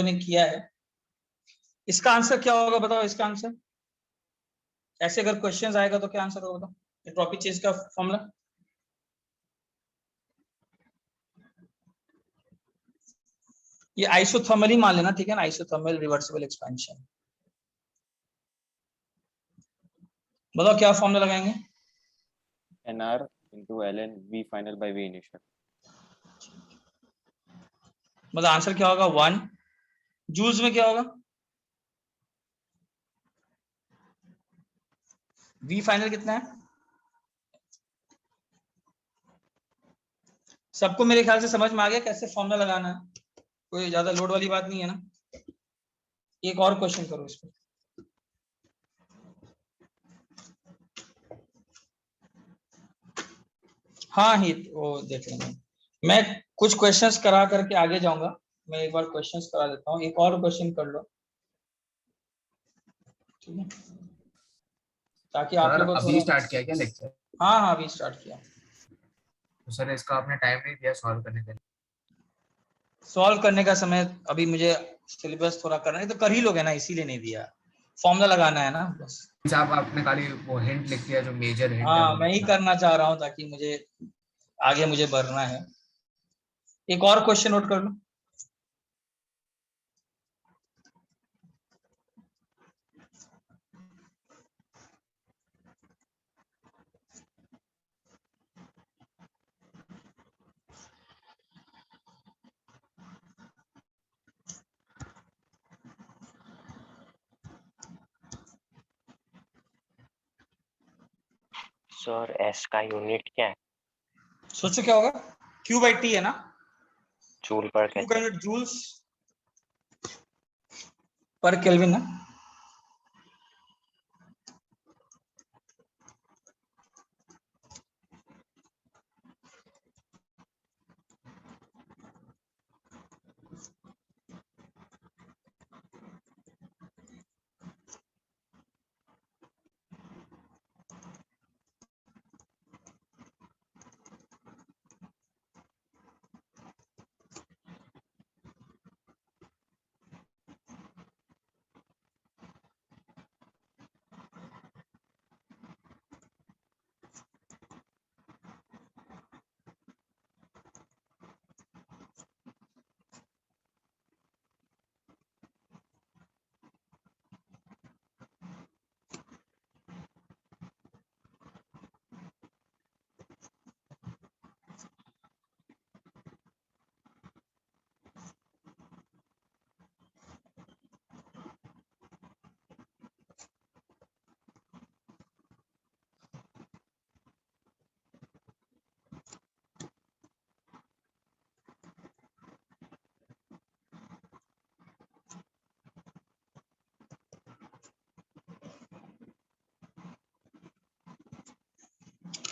ने किया है। इसका आंसर क्या होगा बताओ, इसका आंसर ऐसे अगर क्वेश्चन आएगा तो क्या आंसर होगा बताओ, एंट्रोपी चेंज का फॉर्मूला। ये आइसोथर्मल ही मान लेना, ठीक है ना, आइसोथर्मल रिवर्सिबल एक्सपेंशन। बताओ क्या फॉर्मूला लगाएंगे। NR into ln V final by V initial। मतलब आंसर क्या होगा 1 जूल्स में क्या होगा, V फाइनल कितना है सबको, मेरे ख्याल से समझ में आ गया कैसे फॉर्मूला लगाना है, कोई ज्यादा लोड वाली बात नहीं है ना। एक और क्वेश्चन करो इस पर। हाँ ही वो देख लेंगे, मैं कुछ क्वेश्चंस करा करके आगे जाऊंगा, मैं एक बार क्वेश्चंस करा देता हूँ, एक और क्वेश्चन कर लो, ठीक है, ताकि आप लोग को अभी स्टार्ट किया क्या लेक्चर? हाँ हाँ अभी स्टार्ट किया। तो सर इसका आपने टाइम नहीं दिया सॉल्व करने के लिए? सॉल्व करने का समय अभी मुझे सिलेबस थोड़ा करना है, तो कर ही लोगे ना, इसीलिए नहीं दिया, फॉर्मूला लगाना है ना बस। आप आपने खाली वो हिंट लिख दिया जो मेजर हिंट है हाँ वो मैं ही करना चाह रहा हूँ ताकि मुझे आगे मुझे बढ़ना है। एक और क्वेश्चन नोट कर लो। सर एस का यूनिट क्या है? सोचो क्या होगा, Q बाई T है ना, जूल पर Q का यूनिट जूल्स पर केल्विन है।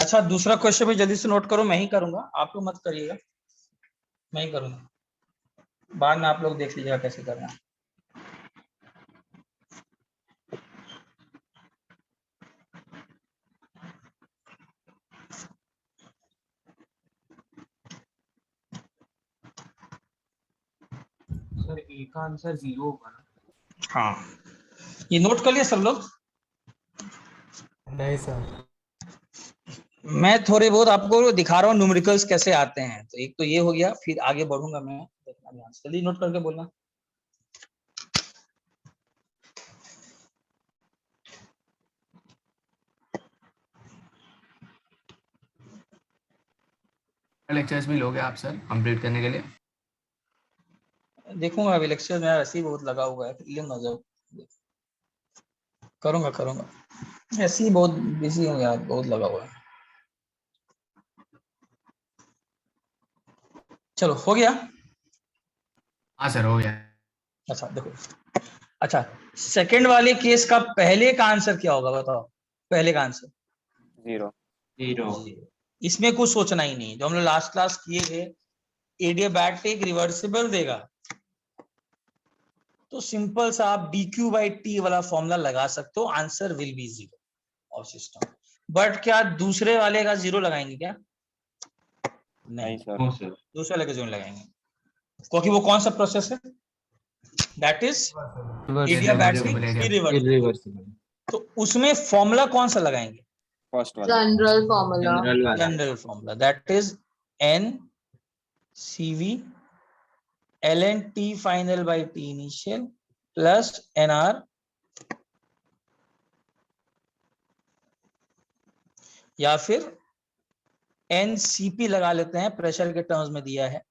अच्छा दूसरा क्वेश्चन भी जल्दी से नोट करो, मैं ही करूंगा, आप लोग मत करिएगा, मैं ही करूंगा, बाद में आप लोग देख लीजिएगा कैसे करना है। सर ए का आंसर 0 होगा ना? हाँ ये नोट कर लिया सब लोग? नहीं सर। मैं थोड़े बहुत आपको दिखा रहा हूँ न्यूमेरिकल्स कैसे आते हैं, तो एक तो ये हो गया, फिर आगे बढ़ूंगा मैं, देखना ध्यान से, जल्दी नोट करके बोलना। लेक्चर्स भी लोगे आप सर कंप्लीट करने के लिए? देखूंगा अभी लेक्चर मेरा ऐसे ही बहुत लगा हुआ है, लूंगा जब करूंगा करूंगा, ऐसे ही बहुत बिजी हूँ यार, बहुत लगा हुआ है। चलो हो गया। हाँ सर हो गया। अच्छा देखो, अच्छा सेकंड वाले केस का पहले का आंसर क्या होगा बताओ, पहले का आंसर 0। 0। इसमें कुछ सोचना ही नहीं, जो हम लोग लास्ट क्लास किए थे, एडियाबैटिक रिवर्सिबल देगा तो सिंपल सा आप dq बाई टी वाला फॉर्मूला लगा सकते हो, answer will be 0 of system. But क्या दूसरे वाले का 0 लगाएंगे क्या? नहीं नहीं सर। No sir. दूसरे वाले का 0 लगाएंगे, क्योंकि वो कौन सा प्रोसेस है, that is Irreversible adiabatic area. Irreversible. तो उसमें फॉर्मूला कौन सा लगाएंगे? फर्स्ट वाला जनरल फॉर्मूला जनरल वाला general formula, that is an CV ln T final by T initial plus NR या फिर NCP लगा लेते हैं, प्रेशर के टर्म्स में दिया है।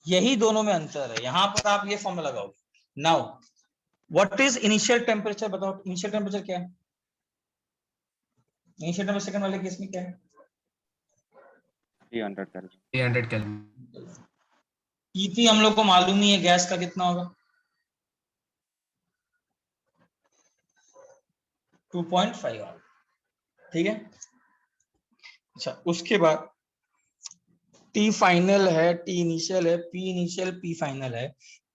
यही दोनों में अंतर है। यहां पर आप ये फॉर्मूला लगाओगे। Now what is initial temperature? बताओ इनिशियल टेम्परेचर क्या है? इनिशियल टेम्परेचर सेकंड वाले केस में क्या है? 300 केल्विन 300 केल्विन। T3 हम लोग को मालूम नहीं है, गैस का कितना होगा? 2.5 होगा, ठीक है। अच्छा, उसके बाद T फाइनल है, T इनिशियल है, P इनिशियल, P फाइनल है।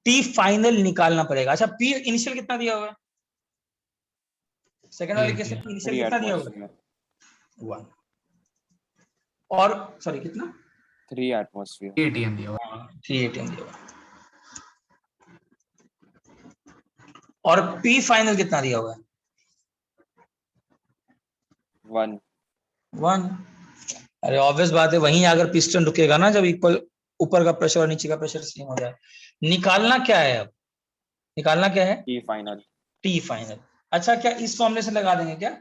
T फाइनल निकालना पड़ेगा। अच्छा, P इनिशियल कितना दिया होगा? सेकंड वाले केस में P इनिशियल 3 कितना दिया होगा? एटमॉस्फेयर 1। और सॉरी कितना? 3 एटमॉस्फेयर 8 दिया हुआ। 3 ATM दिया होगा। और P फाइनल कितना दिया हुआ है? 1 1। अरे ऑब्वियस बात है, वहीं अगर पिस्टन रुकेगा ना, जब इक्वल ऊपर का प्रेशर और नीचे का प्रेशर सेम हो जाए। निकालना क्या है अब? निकालना क्या है? T final T final. अच्छा, क्या इस फॉर्मूले से लगा देंगे क्या?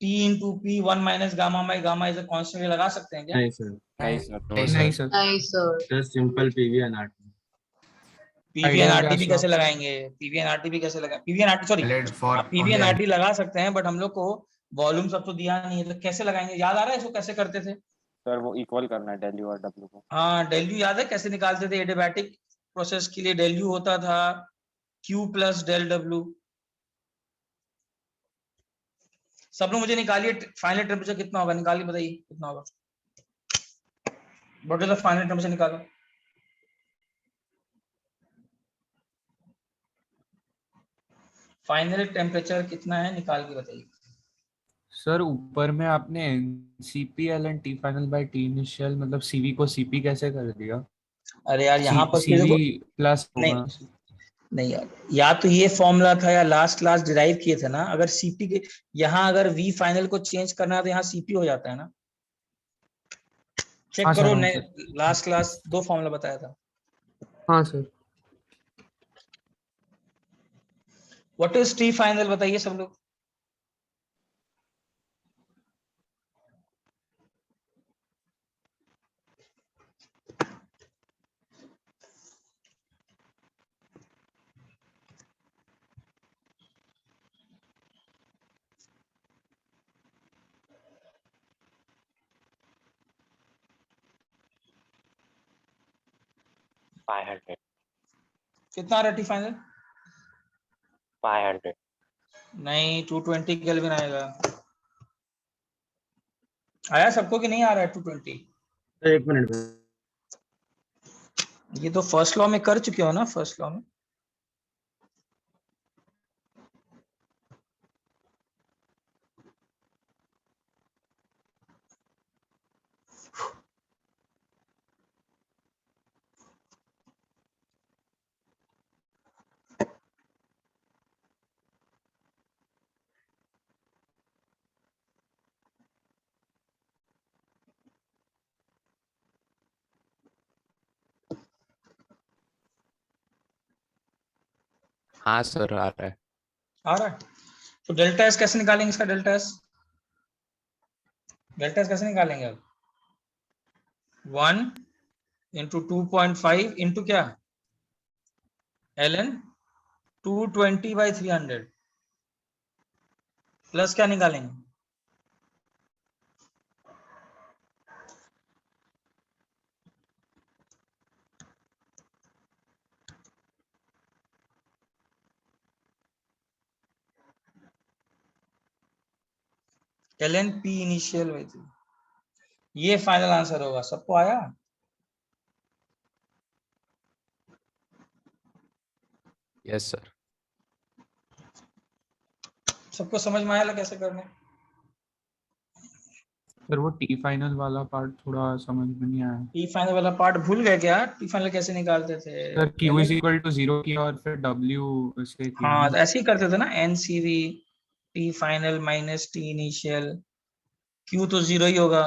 T into P 1 minus gamma by gamma is a constant, लगा सकते हैं क्या? नहीं सर, नहीं सर नहीं सर। नहीं sir just simple PV and RT। PV&RT भी कैसे लगाएंगे? PV&RT भी कैसे लगाएंगे? PV&RT sorry, Valid for PV&RT लगा सकते हैं, बट हम लोग को वॉल्यूम सब तो दिया नहीं है, तो कैसे लगाएंगे? याद आ रहा है इसको कैसे करते थे? सर, वो इक्वल करना है डेल्यू और डब्ल्यू को। हाँ, डेल्यू याद है कैसे निकालते थे? एडियाबैटिक प्रोसेस के लिए डेल्यू होता था Q प्लस डेल W। सब लोग मुझे निकालिए फाइनल टेम्परेचर कितना होगा, निकालिए बताइए कितना होगा। What is the final temperature? निकालो। फाइनल टेम्परेचर कितना है, निकाल के बताइए। सर ऊपर में आपने CPL and T final by T initial मतलब CV को CP कैसे कर दिया? अरे यार यहाँ पर फिर CV देखो, प्लस नहीं होगा। नहीं यार, या तो ये फॉर्मूला था या लास्ट क्लास डिराइव किए थे ना। अगर सीपी के यहाँ अगर वी फाइनल को चेंज करना है तो यहाँ सीपी हो जाता है ना। चेक हाँ करो, सर, हाँ ने सर। लास्ट क्लास 2 फॉर्मूला बताया था। हाँ sir. What is T final बताइए सब लोग। फाइव हंड्रेड कितना आ रहा है टी फाइनल? 500 नहीं, 220 केल्विन आएगा। आया सबको कि नहीं आ रहा है 220? सर एक मिनट में। ये तो फर्स्ट लॉ में कर चुके हो ना, फर्स्ट लॉ में। हाँ सर, आ रहा है। आ रहा है। तो डेल्टा एस कैसे निकालेंगे? इसका डेल्टा एस, डेल्टा एस कैसे निकालेंगे अब? 1 इंटू 2.5 इंटू क्या, ln 220/300 प्लस क्या निकालेंगे? ln P initial by 3। ये फाइनल आंसर होगा। सबको आया? Yes sir. सबको समझ में आया कैसे करना है? सर वो टी फाइनल वाला पार्ट थोड़ा समझ में नहीं आया। टी फाइनल वाला पार्ट भूल गए क्या? टी फाइनल कैसे निकालते थे सर क्यू पहले? इज इक्वल टू 0 किया और फिर डब्ल्यू से किया हाँ ना। तो ऐसे ही करते थे ना, NCV T final minus T initial, Q तो 0 ही होगा,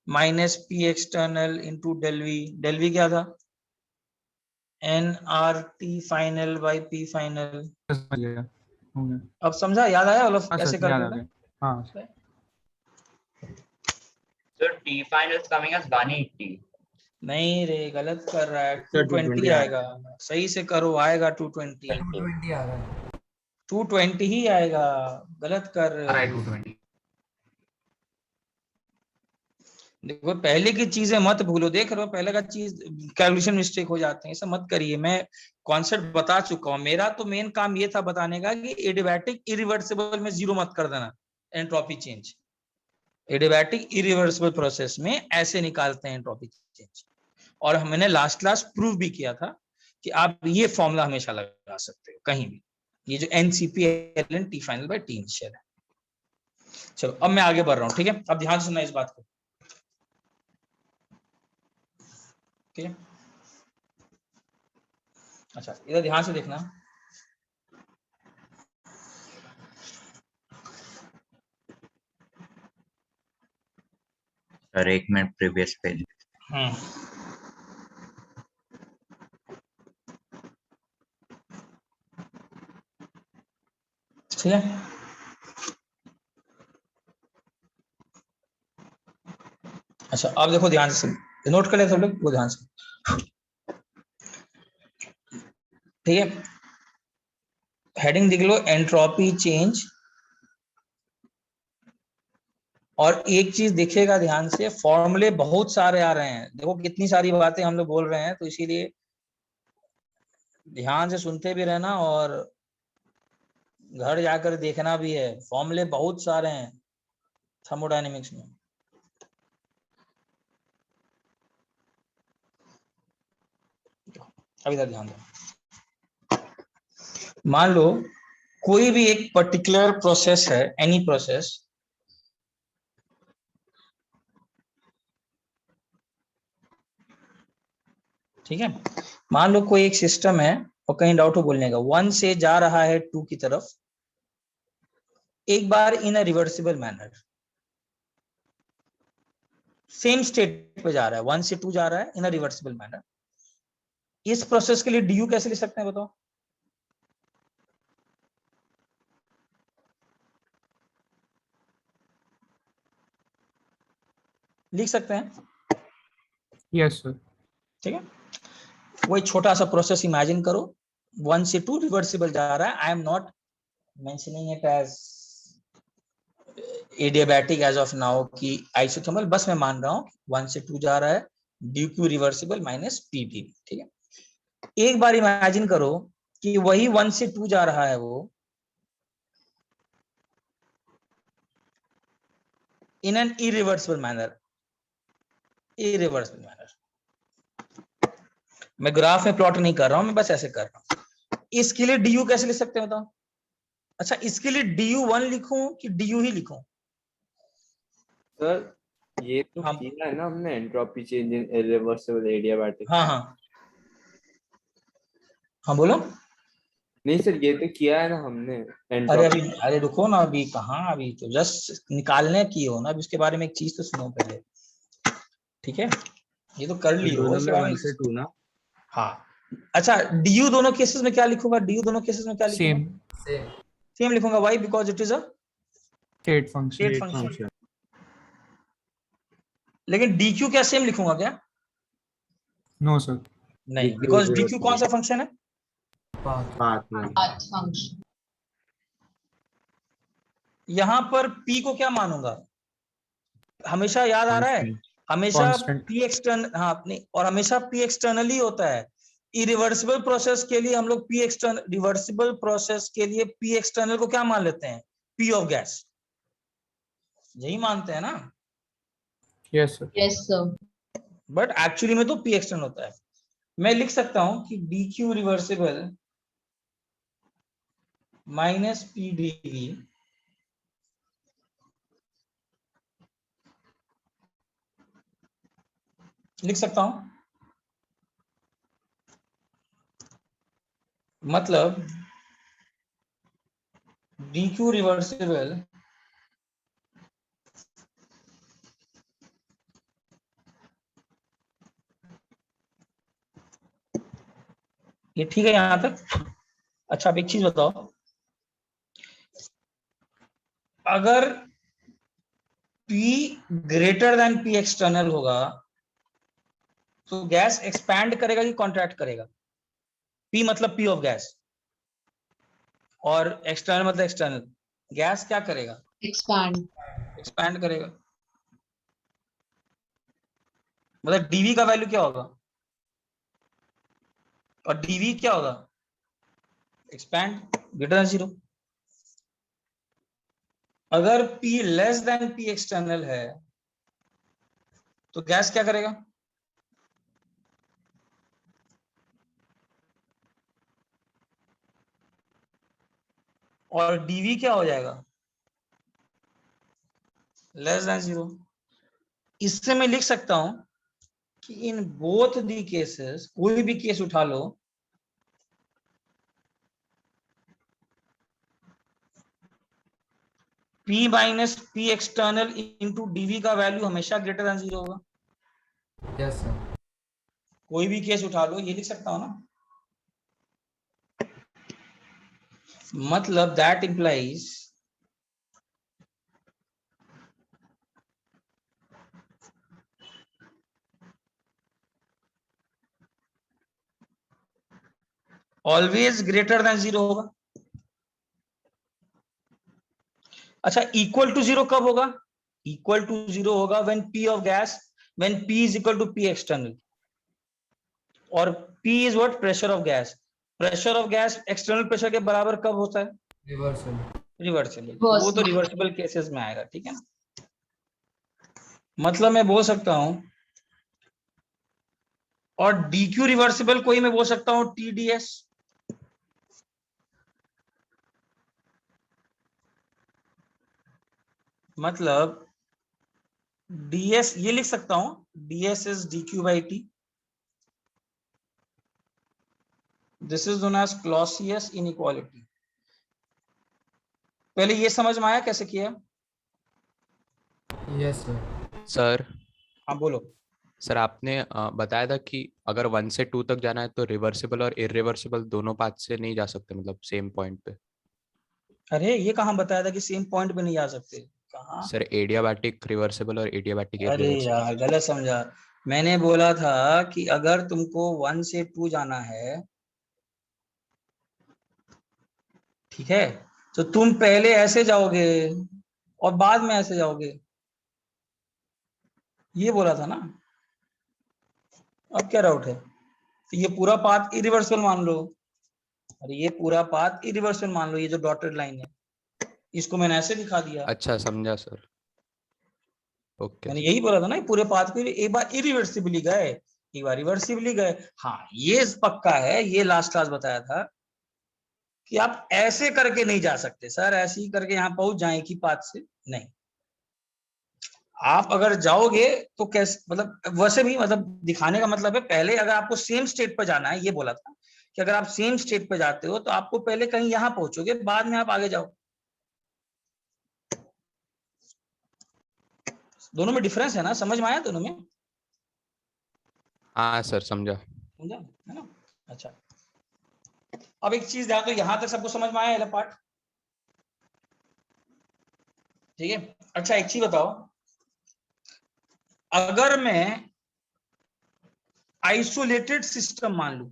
minus P external into del V क्या था? N R T final by P final. समझ गया, हो गया। अब समझा, याद आया मतलब हाँ कैसे सर याद करते आ थे? गया। हाँ So T final is coming as 180. नहीं रे, गलत कर रहा है, सर 220 220 आएगा। सही से करो, आएगा 220। 220 आ रहा है। 220 ही आएगा, गलत कर रहे आ रहा है हो। 220। देखो पहले की चीजें मत भूलो, देख रहे हो पहले का चीज कैलकुलेशन मिस्टेक हो जाते हैं, ऐसा मत करिए। मैं कॉन्सेप्ट बता चुका हूँ, मेरा तो मेन काम ये था बताने का कि एडियाबैटिक इरिवर्सिबल में जीरो मत कर देना entropy change. Adiabatic irreversible process में ऐसे निकालते हैं एंट्रोपी चेंज, और हमने लास्ट प्रूव भी किया था कि आप ये फॉर्मूला हमेशा लगा सकते हो कहीं भी, ये जो NCP T final by T initial है। चलो अब मैं आगे बढ़ रहा हूँ, ठीक है? अब ध्यान से सुनना इस बात को, ठीक है? अच्छा इधर ध्यान से देखना, सर 1 मिनट प्रीवियस पेज। ठीक है? अच्छा अब देखो ध्यान से, नोट कर ले सब लोग, वो ध्यान से, ठीक है? हेडिंग लिख लो एंट्रोपी चेंज, और एक चीज दिखेगा ध्यान से, फॉर्मूले बहुत सारे आ रहे हैं, देखो कितनी सारी बातें हम लोग बोल रहे हैं, तो इसीलिए ध्यान से सुनते भी रहना और घर जाकर देखना भी है, फॉर्मूले बहुत सारे हैं थर्मोडायनेमिक्स में। अब इधर ध्यान दो, मान लो कोई भी एक पर्टिकुलर प्रोसेस है, एनी प्रोसेस, ठीक है? मान लो कोई एक सिस्टम है और कहीं डाउट हो बोलने का, 1 से जा रहा है 2 की तरफ, एक बार in a reversible manner, same state पे जा रहा है, 1 से 2 जा रहा है इन अ रिवर्सिबल मैनर। इस प्रोसेस के लिए डी कैसे लिख सकते हैं बताओ? लिख सकते हैं, यस सर। ठीक है? वही छोटा सा प्रोसेस इमेजिन करो, 1 से 2 रिवर्सिबल जा रहा है, I am not mentioning it as adiabatic as of now की आइसोथर्मल, बस मैं मान रहा हूँ 1 से 2 जा रहा है, D Q reversible minus PD, ठीक है? एक बार इमेजिन करो कि वही 1 से 2 जा रहा है वो in an irreversible manner, irreversible manner. मैं ग्राफ में प्लॉट नहीं कर रहा हूं, मैं बस ऐसे कर रहा हूं। इसके लिए डी कैसे लिख सकते हैं बताओ? अच्छा इसके लिए DU1 लिखूं कि DU ही लिखूं? सर ये तो हाँ किया है ना हमने, entropy change in irreversible adiabatic. हाँ हाँ हाँ बोलो। नहीं सर ये तो किया है ना हमने अरे एंट्रोपी। अभी, अरे रुको ना, अभी कहाँ, अभी तो जस्ट निकालने की हो ना, अभी उसके बारे में एक चीज तो सुनो पहले, ठीक है? ये तो कर ली हो दोनों इसके में बारे 1 में। से 2 ना? हाँ अच्छा, DU दोनों केसेस में क्या लिखूंगा? DU दोनों केसेस में क्या लिखूंगा? Same same. सेम लिखूंगा, why? Because it is a state function. State function. लेकिन DQ क्या सेम लिखूंगा क्या? No sir. नहीं, DQ बिकॉज zero DQ कौन सा फंक्शन है? पाथ में। यहाँ पर P को क्या मानूंगा? हमेशा याद आ रहा है, Constant. हमेशा Constant. P एक्सटर्नल, हाँ अपनी, और हमेशा P एक्सटर्नल ही होता है। इरिवर्सिबल प्रोसेस के लिए हम लोग P एक्सटर्नल, रिवर्सिबल प्रोसेस के लिए P एक्सटर्नल को क्या मान लेते हैं? P ऑफ गैस, यही मानते हैं ना? Yes sir. Yes sir. But actually में तो P एक्सटर्नल होता है। मैं लिख सकता हूं कि DQ रिवर्सिबल माइनस PdV लिख सकता हूं, मतलब dq रिवर्सिबल ये ठीक है यहां तक। अच्छा अब एक चीज बताओ, अगर P greater than P external होगा तो गैस एक्सपैंड करेगा कि कॉन्ट्रैक्ट करेगा? P मतलब P ऑफ गैस और एक्सटर्नल मतलब एक्सटर्नल, गैस क्या करेगा? expand, एक्सपैंड करेगा। मतलब dV का वैल्यू क्या होगा और dV क्या होगा? Expand, greater than 0। अगर P less than P external है तो गैस क्या करेगा? और dV क्या हो जाएगा? Less than 0। इससे मैं लिख सकता हूं कि इन बोथ दी केसेस, कोई भी केस उठा लो, P minus P external into dV का वैल्यू हमेशा ग्रेटर देन 0 होगा। Yes sir. कोई भी केस उठा लो, ये लिख सकता हूं ना। मतलब that implies always greater than 0 होगा। अच्छा इक्वल टू 0 कब होगा? इक्वल टू 0 होगा when P of gas, when P is equal to P external, और P is what? Pressure of gas. Pressure of gas external pressure के बराबर कब होता है? रिवर्सल। रिवर्सिबल। वो तो रिवर्सिबल केसेस में आएगा, ठीक है ना। मतलब मैं बोल सकता हूं, और DQ रिवर्सिबल कोई मैं बोल सकता हूं TDS। मतलब DS ये लिख सकता हूं, DS is DQ by T। This is known as Clausius inequality. पहले ये समझ में आया कैसे किया? Yes sir. सर हाँ बोलो। सर आपने बताया था कि अगर 1 से 2 तक जाना है तो रिवर्सिबल और इरिवर्सिबल दोनों पाथ से नहीं जा सकते, मतलब सेम पॉइंट पे। अरे ये कहाँ बताया था कि सेम पॉइंट पे नहीं जा सकते? कहाँ? सर एडियाबैटिक रिवर्सिबल और एडियाबैटिक अरे इरिवर्सिबल। यार गलत समझा। मैंने बोला था कि अगर तुमको 1 से 2 जाना है, ठीक है, तो तुम पहले ऐसे जाओगे और बाद में ऐसे जाओगे, ये बोला था ना। अब क्या डाउट है? तो ये पूरा पाथ इरिवर्सिबल मान लो। अरे ये पूरा पाथ इरिवर्सिबल मान लो, ये जो डॉटेड लाइन है इसको मैंने ऐसे दिखा दिया। अच्छा समझा सर। ओके मैंने यही बोला था ना, पूरे पाथ को एक बार इरिवर्सिबली गए, एक बार रिवर्सिबली गए। हाँ ये पक्का है, ये लास्ट क्लास बताया था कि आप ऐसे करके नहीं जा सकते सर, ऐसे ही करके यहाँ पहुंच जाए कि पाथ से नहीं। आप अगर जाओगे तो कैसे, मतलब वैसे भी, मतलब दिखाने का मतलब है पहले अगर आपको सेम स्टेट पर जाना है, ये बोला था कि अगर आप सेम स्टेट पर जाते हो तो आपको पहले कहीं यहां पहुंचोगे, बाद में आप आगे जाओ। दोनों में डिफरेंस है ना, समझ में आया दोनों में? हाँ सर समझा। समझा है ना। अच्छा अब एक चीज ध्यान दो, यहां तक सबको समझ में आया वाला पार्ट? ठीक है। अच्छा एक चीज बताओ, अगर मैं आइसोलेटेड सिस्टम मान लू,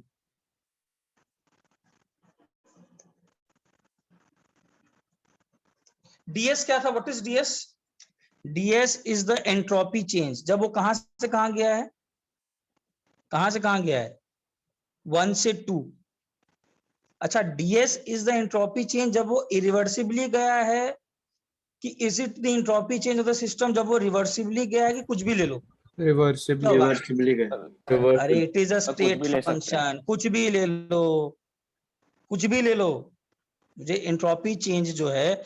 डीएस क्या था? What is DS? DS is the entropy change. जब वो कहां से कहां गया है, कहां से कहां गया है? 1 से 2। अच्छा DS is the entropy change जब वो इरिवर्सिबली गया है, कि is it the entropy change of the system जब वो रिवर्सिबली गया है, कि कुछ भी ले लो? रिवर्सिबल। रिवर्सिबली गए। अरे इट इज अ कुछ स्टेट भी ले सकते हैं। फंक्शन, कुछ भी ले लो, कुछ भी ले लो। मुझे एंट्रोपी चेंज जो है,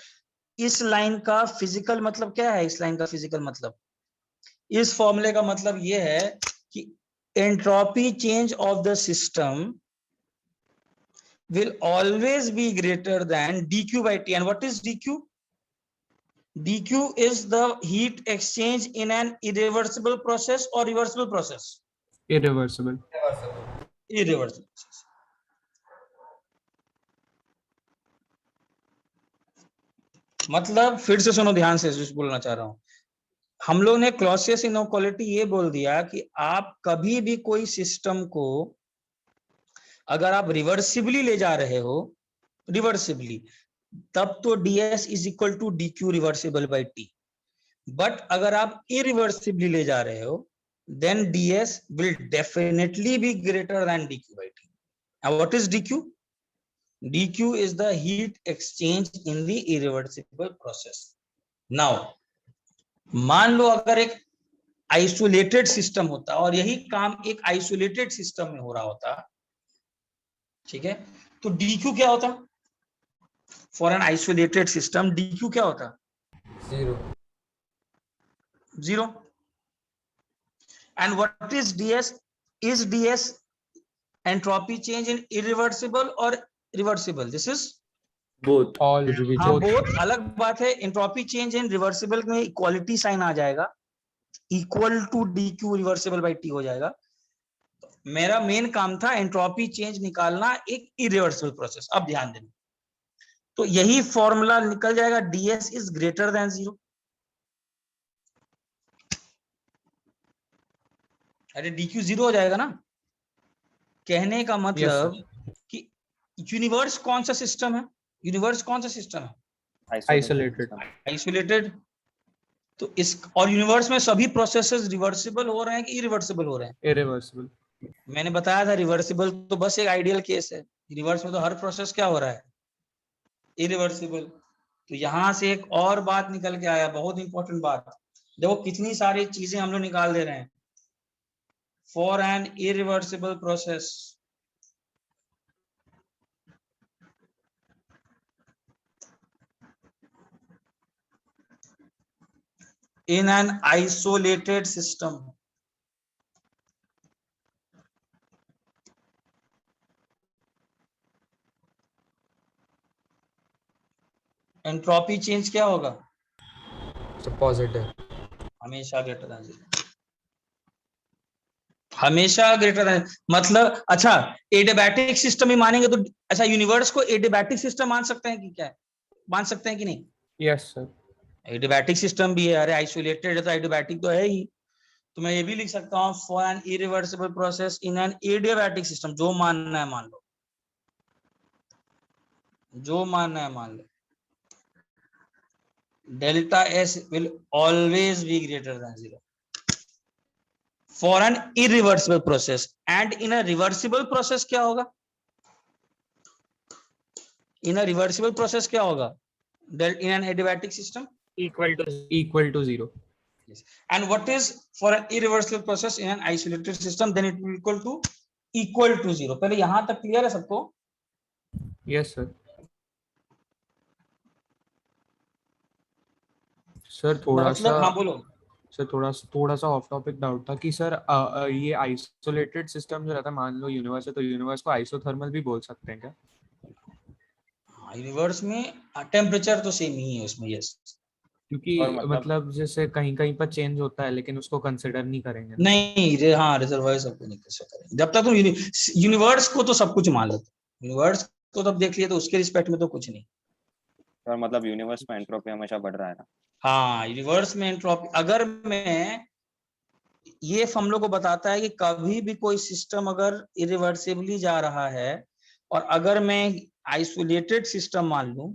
इस लाइन का फिजिकल मतलब क्या है? इस लाइन का फिजिकल मतलब, इस फॉर्मूले का मतलब ये है कि entropy change of the system will always be greater than dq by t. And what is dq? dq is the heat exchange in an irreversible process or reversible process? Irreversible. Irreversible process. मतलब फिर से सुनो ध्यान से, जो बोलना चाह रहा हूं, हम लोग ने क्लॉसियस इनइक्वालिटी ये बोल दिया कि आप कभी भी कोई सिस्टम को अगर आप रिवर्सिबली ले जा रहे हो, रिवर्सिबली, तब तो ds is equal to dq reversible by t. But अगर आप इरिवर्सिबली ले जा रहे हो, then ds will definitely be greater than dq by t. Now what is dq? dq is the heat exchange in the irreversible process. Now मान लो अगर एक isolated system होता और यही काम एक आइसोलेटेड सिस्टम में हो रहा होता, ठीक है, तो dq क्या होता? For an isolated system dq क्या होता? Zero. And what is ds? Is ds entropy change in irreversible और reversible? This is both. All. हाँ, बोथ अलग बात है. एंट्रोपी चेंज इन रिवर्सिबल में इक्वालिटी साइन आ जाएगा, equal to dq reversible by t हो जाएगा. मेरा मेन काम था एंट्रोपी चेंज निकालना एक इरिवर्सिबल प्रोसेस. अब ध्यान देना, तो यही फॉर्मूला निकल जाएगा, ds इज ग्रेटर देन 0. अरे dq 0 हो जाएगा ना. कहने का मतलब कि यूनिवर्स कौन सा सिस्टम है? यूनिवर्स कौन सा सिस्टम है? Isolated. आइसोलेटेड. तो इस और यूनिवर्स में सभी प्रोसेसेस रिवर्सिबल हो रहे हैं कि इरिवर्सिबल हो रहे हैं? Irreversible. मैंने बताया था रिवर्सिबल तो बस एक आइडियल केस है. यूनिवर्स में तो हर प्रोसेस क्या हो रहा है? इरिवर्सिबल. तो यहां से एक और बात निकल के आया, बहुत इंपॉर्टेंट बात. देखो कितनी सारी चीजें हम लोग निकाल दे रहे हैं. For an irreversible process, in an isolated system, entropy change क्या होगा? पॉजिटिव. हमेशा ग्रेटर देन 0. हमेशा ग्रेटर देन, मतलब अच्छा एडियाबैटिक सिस्टम ही मानेंगे तो अच्छा यूनिवर्स को एडियाबैटिक सिस्टम मान सकते हैं कि क्या है? मान सकते हैं कि नहीं? Yes, sir. एडियाबैटिक सिस्टम भी है. अरे आइसोलेटेड है तो एडियाबैटिक तो है ही. तो मैं ये भी लिख सकता हूँ for an irreversible process in an adiabatic system. जो मानना है मान लो, जो मानना है मान लो. Delta S will always be greater than 0 for an irreversible process. And in a reversible process क्या होगा? इन अ रिवर्सिबल प्रोसेस क्या होगा? In an adiabatic system Equal to 0. Yes. And what is for an irreversible process in an isolated system? Then it will equal to 0. पहले यहां तक clear है सबको? Yes, sir. Sir थोड़ा मतलब सा हाँ बोलो. सर थोड़ा सा ऑफ टॉपिक डाउट था कि सर ये आइसोलेटेड सिस्टम जो रहता है, मान लो यूनिवर्स है तो यूनिवर्स को आइसोथर्मल भी बोल सकते हैं क्या? यूनिवर्स में टेम्परेचर तो सेम ही है उसमें. यस. क्योंकि और मतलब जैसे कहीं कहीं पर चेंज होता है लेकिन उसको कंसिडर नहीं करेंगे ना? नहीं हाँ रिजर्वायर सबको नहीं कैसे करेंगे जब तक तुम यूनिवर्स को तो सब कुछ मान लेते. यूनिवर्स को तब देख लिया तो उसके रिस्पेक्ट में तो कुछ नहीं. और मतलब यूनिवर्स में एंट्रोपी हमेशा बढ़ रहा है ना. हाँ यूनिवर्स में एंट्रोपी, अगर मैं ये हम लोग को बताता है कि कभी भी कोई सिस्टम अगर इरिवर्सिबली जा रहा है और अगर मैं आइसोलेटेड सिस्टम मान लूं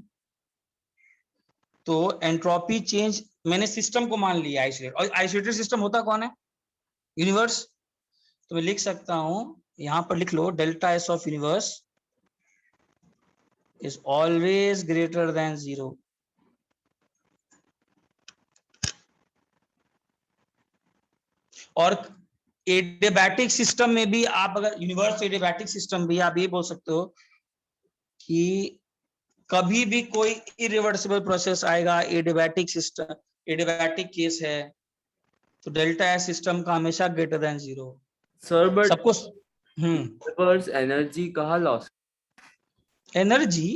तो एंट्रोपी चेंज, मैंने सिस्टम को मान लिया आइसोलेटेड, और आइसोलेटेड सिस्टम होता कौन है? यूनिवर्स. तो मैं लिख सकता हूं, यहां पर लिख लो, delta S of universe is always greater than 0 और एडियाबैटिक सिस्टम में भी आप अगर यूनिवर्स एडियाबैटिक सिस्टम भी आप ये बोल सकते हो कि कभी भी कोई इरिवर्सिबल प्रोसेस आएगा, एडियाबैटिक सिस्टम, एडियाबैटिक केस है तो डेल्टा एस सिस्टम का हमेशा ग्रेटर देन 0. सर बट सबको यूनिवर्स एनर्जी कहाँ लॉस? एनर्जी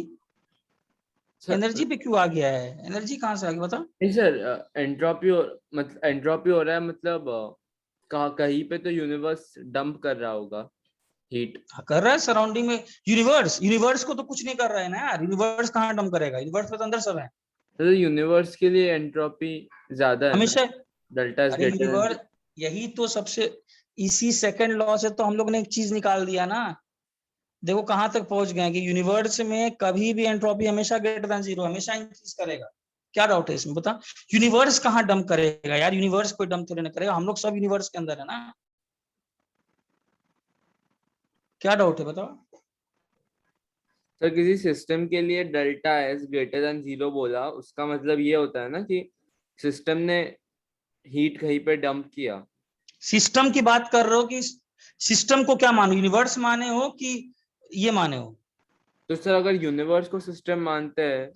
सर एनर्जी पे क्यों आ गया है? एनर्जी कहाँ से आ गया बता? नहीं सर, एंट्रोपी मतलब एंट्रोपी हो रहा है, मतलब कहीं पे तो यूनिवर्स डंप कर रहा होगा हीट। कर रहा है सराउंडिंग में। यूनिवर्स को तो कुछ नहीं कर रहा है ना यार। यूनिवर्स कहाँ डंप करेगा? यूनिवर्स पे तो अंदर सब है तो यूनिवर्स के लिए एंट्रोपी ज्यादा है ना, हमेशा। डेल्टा इज अरे ग्रेटर देन यूनिवर्स, यही तो सबसे, इसी सेकंड लॉ से तो हम लोग ने एक चीज निकाल दिया ना। देखो कहां तक पहुंच गए कि यूनिवर्स में कभी भी एंट्रोपी हमेशा ग्रेटर देन जीरो, हमेशा इंक्रीज करेगा। क्या डाउट है इसमें बता? यूनिवर्स कहाँ डंप करेगा यार? यूनिवर्स कोई डंप थोड़ी ना करेगा, हम लोग सब यूनिवर्स के अंदर है ना। क्या डाउट है बताओ? सर किसी सिस्टम के लिए delta S greater than zero बोला, उसका मतलब ये होता है ना कि सिस्टम ने हीट कहीं पे डंप किया। सिस्टम की बात कर रहे हो कि सिस्टम को क्या मानो? यूनिवर्स माने हो कि ये माने हो? तो सर अगर यूनिवर्स को सिस्टम मानते हैं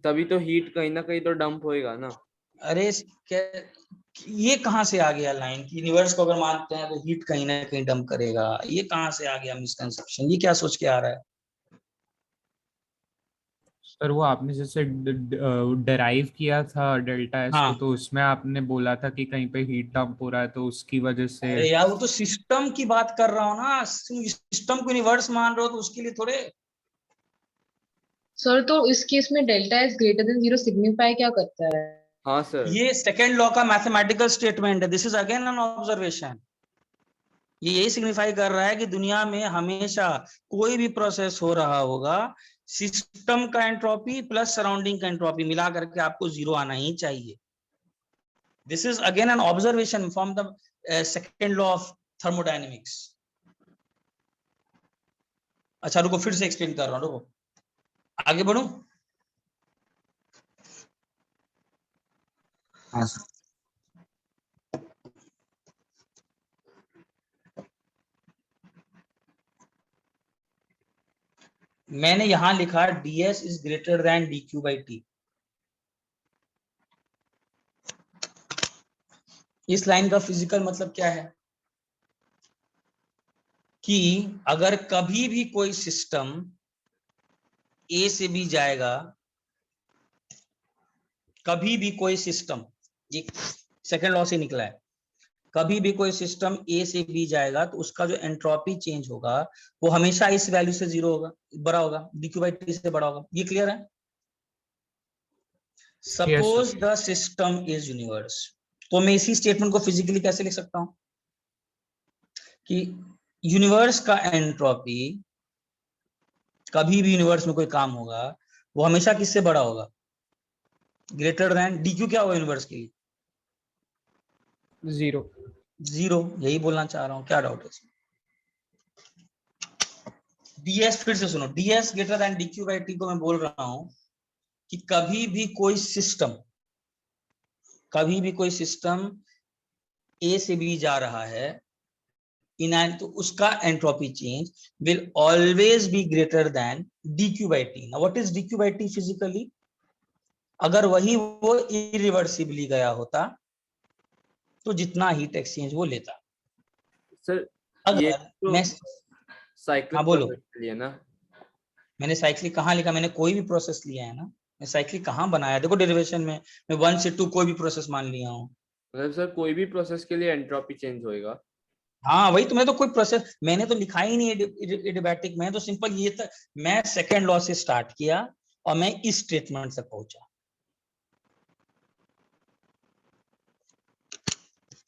तभी तो हीट कहीं ना कहीं तो डंप होएगा ना। अरे ये कहां से आ गया लाइन कि यूनिवर्स को अगर मानते हैं तो हीट कहीं ना कहीं डंप करेगा? ये कहां से आ गया मिसकंसेप्शन? ये क्या सोच के आ रहा है? सर वो आपने जैसे डेराइव किया था डेल्टा एस को, हाँ, तो उसमें आपने बोला था कि कहीं पे हीट डंप हो रहा है तो उसकी वजह से। अरे यार वो तो सिस्टम की बात कर रहा हूँ ना। सिस्टम को यूनिवर्स मान रहे हो तो उसके लिए थोड़े। सर तो इस केस में delta is greater than zero signify क्या करता है? हाँ सर, ये सेकेंड लॉ का मैथमेटिकल स्टेटमेंट है। This is again an observation. ये यही सिग्निफाई कर रहा है कि दुनिया में हमेशा कोई भी प्रोसेस हो रहा होगा, सिस्टम का एंट्रोपी प्लस सराउंडिंग का एंट्रोपी मिला करके आपको जीरो आना ही चाहिए। This is again an observation from the second law of thermodynamics. अच्छा रुको, फिर से एक्सप्लेन कर रहा हूं, रुको आगे बढ़ू। हाँ सर। मैंने यहां लिखा ds is greater than dq by T. इस लाइन का फिजिकल मतलब क्या है कि अगर कभी भी कोई सिस्टम ए से बी जाएगा, कभी भी कोई सिस्टम, ये सेकेंड लॉ से निकला है, कभी भी कोई सिस्टम ए से बी जाएगा तो उसका जो एंट्रोपी चेंज होगा वो हमेशा इस वैल्यू से जीरो होगा, बड़ा होगा, dq बाई टी से बड़ा होगा। ये क्लियर है? Suppose the system is universe, तो मैं इसी स्टेटमेंट को फिजिकली कैसे लिख सकता हूं कि यूनिवर्स का एंट्रोपी, कभी भी यूनिवर्स में कोई काम होगा वो हमेशा किससे बड़ा होगा? Greater than dq। क्या होगा यूनिवर्स के लिए? जीरो। जीरो। यही बोलना चाह रहा हूं, क्या डाउट है? ds फिर से सुनो, ds greater than dq by T को मैं बोल रहा हूं कि कभी भी कोई सिस्टम ए से बी जा रहा है तो उसका entropy change will always be greater than dq by T. Now what is dq by T physically? अगर वही वो इरिवर्सिबली गया होता तो जितना हीट एक्सचेंज वो लेता। सर अगर ये तो मैं साइक्लिक हाँ बोलो। प्रोसेस के लिए ना। मैंने साइक्लिक कहाँ लिखा? मैंने कोई भी प्रोसेस लिया है ना, मैं साइक्लिक कहाँ बनाया? देखो डेरिवेशन में मैं 1 से 2 कोई भी प्रोसेस मान लिया हूँ। मतलब सर कोई भी प्रोसेस के लिए एंट्रोपी चेंज होएगा। हाँ वही तो, मैं तो कोई प्रोसेस मैंने तो लिखा ही नहीं एडियाबैटिक में, तो सिंपल ये था। मैं सेकेंड लॉ से स्टार्ट किया और मैं इस स्टेटमेंट तक पहुंचा।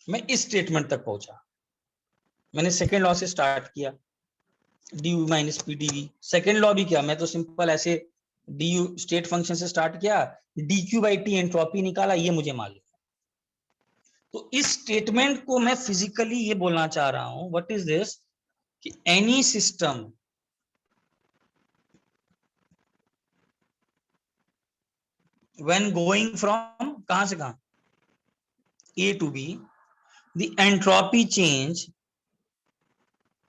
मैं इस स्टेटमेंट तक पहुंचा। मैंने सेकेंड लॉ से स्टार्ट किया, du minus P D. Second law भी क्या, मैं तो सिंपल ऐसे du स्टेट फंक्शन से स्टार्ट किया, dq बाई टी एंट्रोपी निकाला, ये मुझे मालूम। तो इस स्टेटमेंट को मैं फिजिकली ये बोलना चाह रहा हूं, व्हाट इज दिस, कि any system when going from कहां से कहां, A to B, the entropy change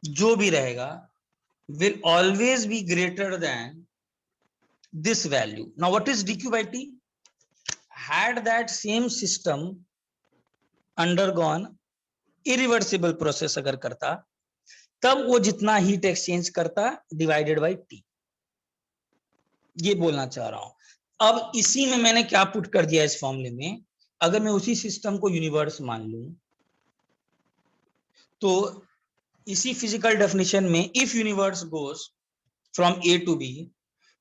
जो भी रहेगा will always be greater than this value. Now what is dq by t? Had that same system undergone irreversible process अगर करता तब वो जितना हीट एक्सचेंज करता डिवाइडेड बाय टी, ये बोलना चाह रहा हूं। अब इसी में मैंने क्या पुट कर दिया इस फॉर्मूले में, अगर मैं उसी सिस्टम को यूनिवर्स मान लूं तो इसी फिजिकल डेफिनेशन में if universe goes from A to B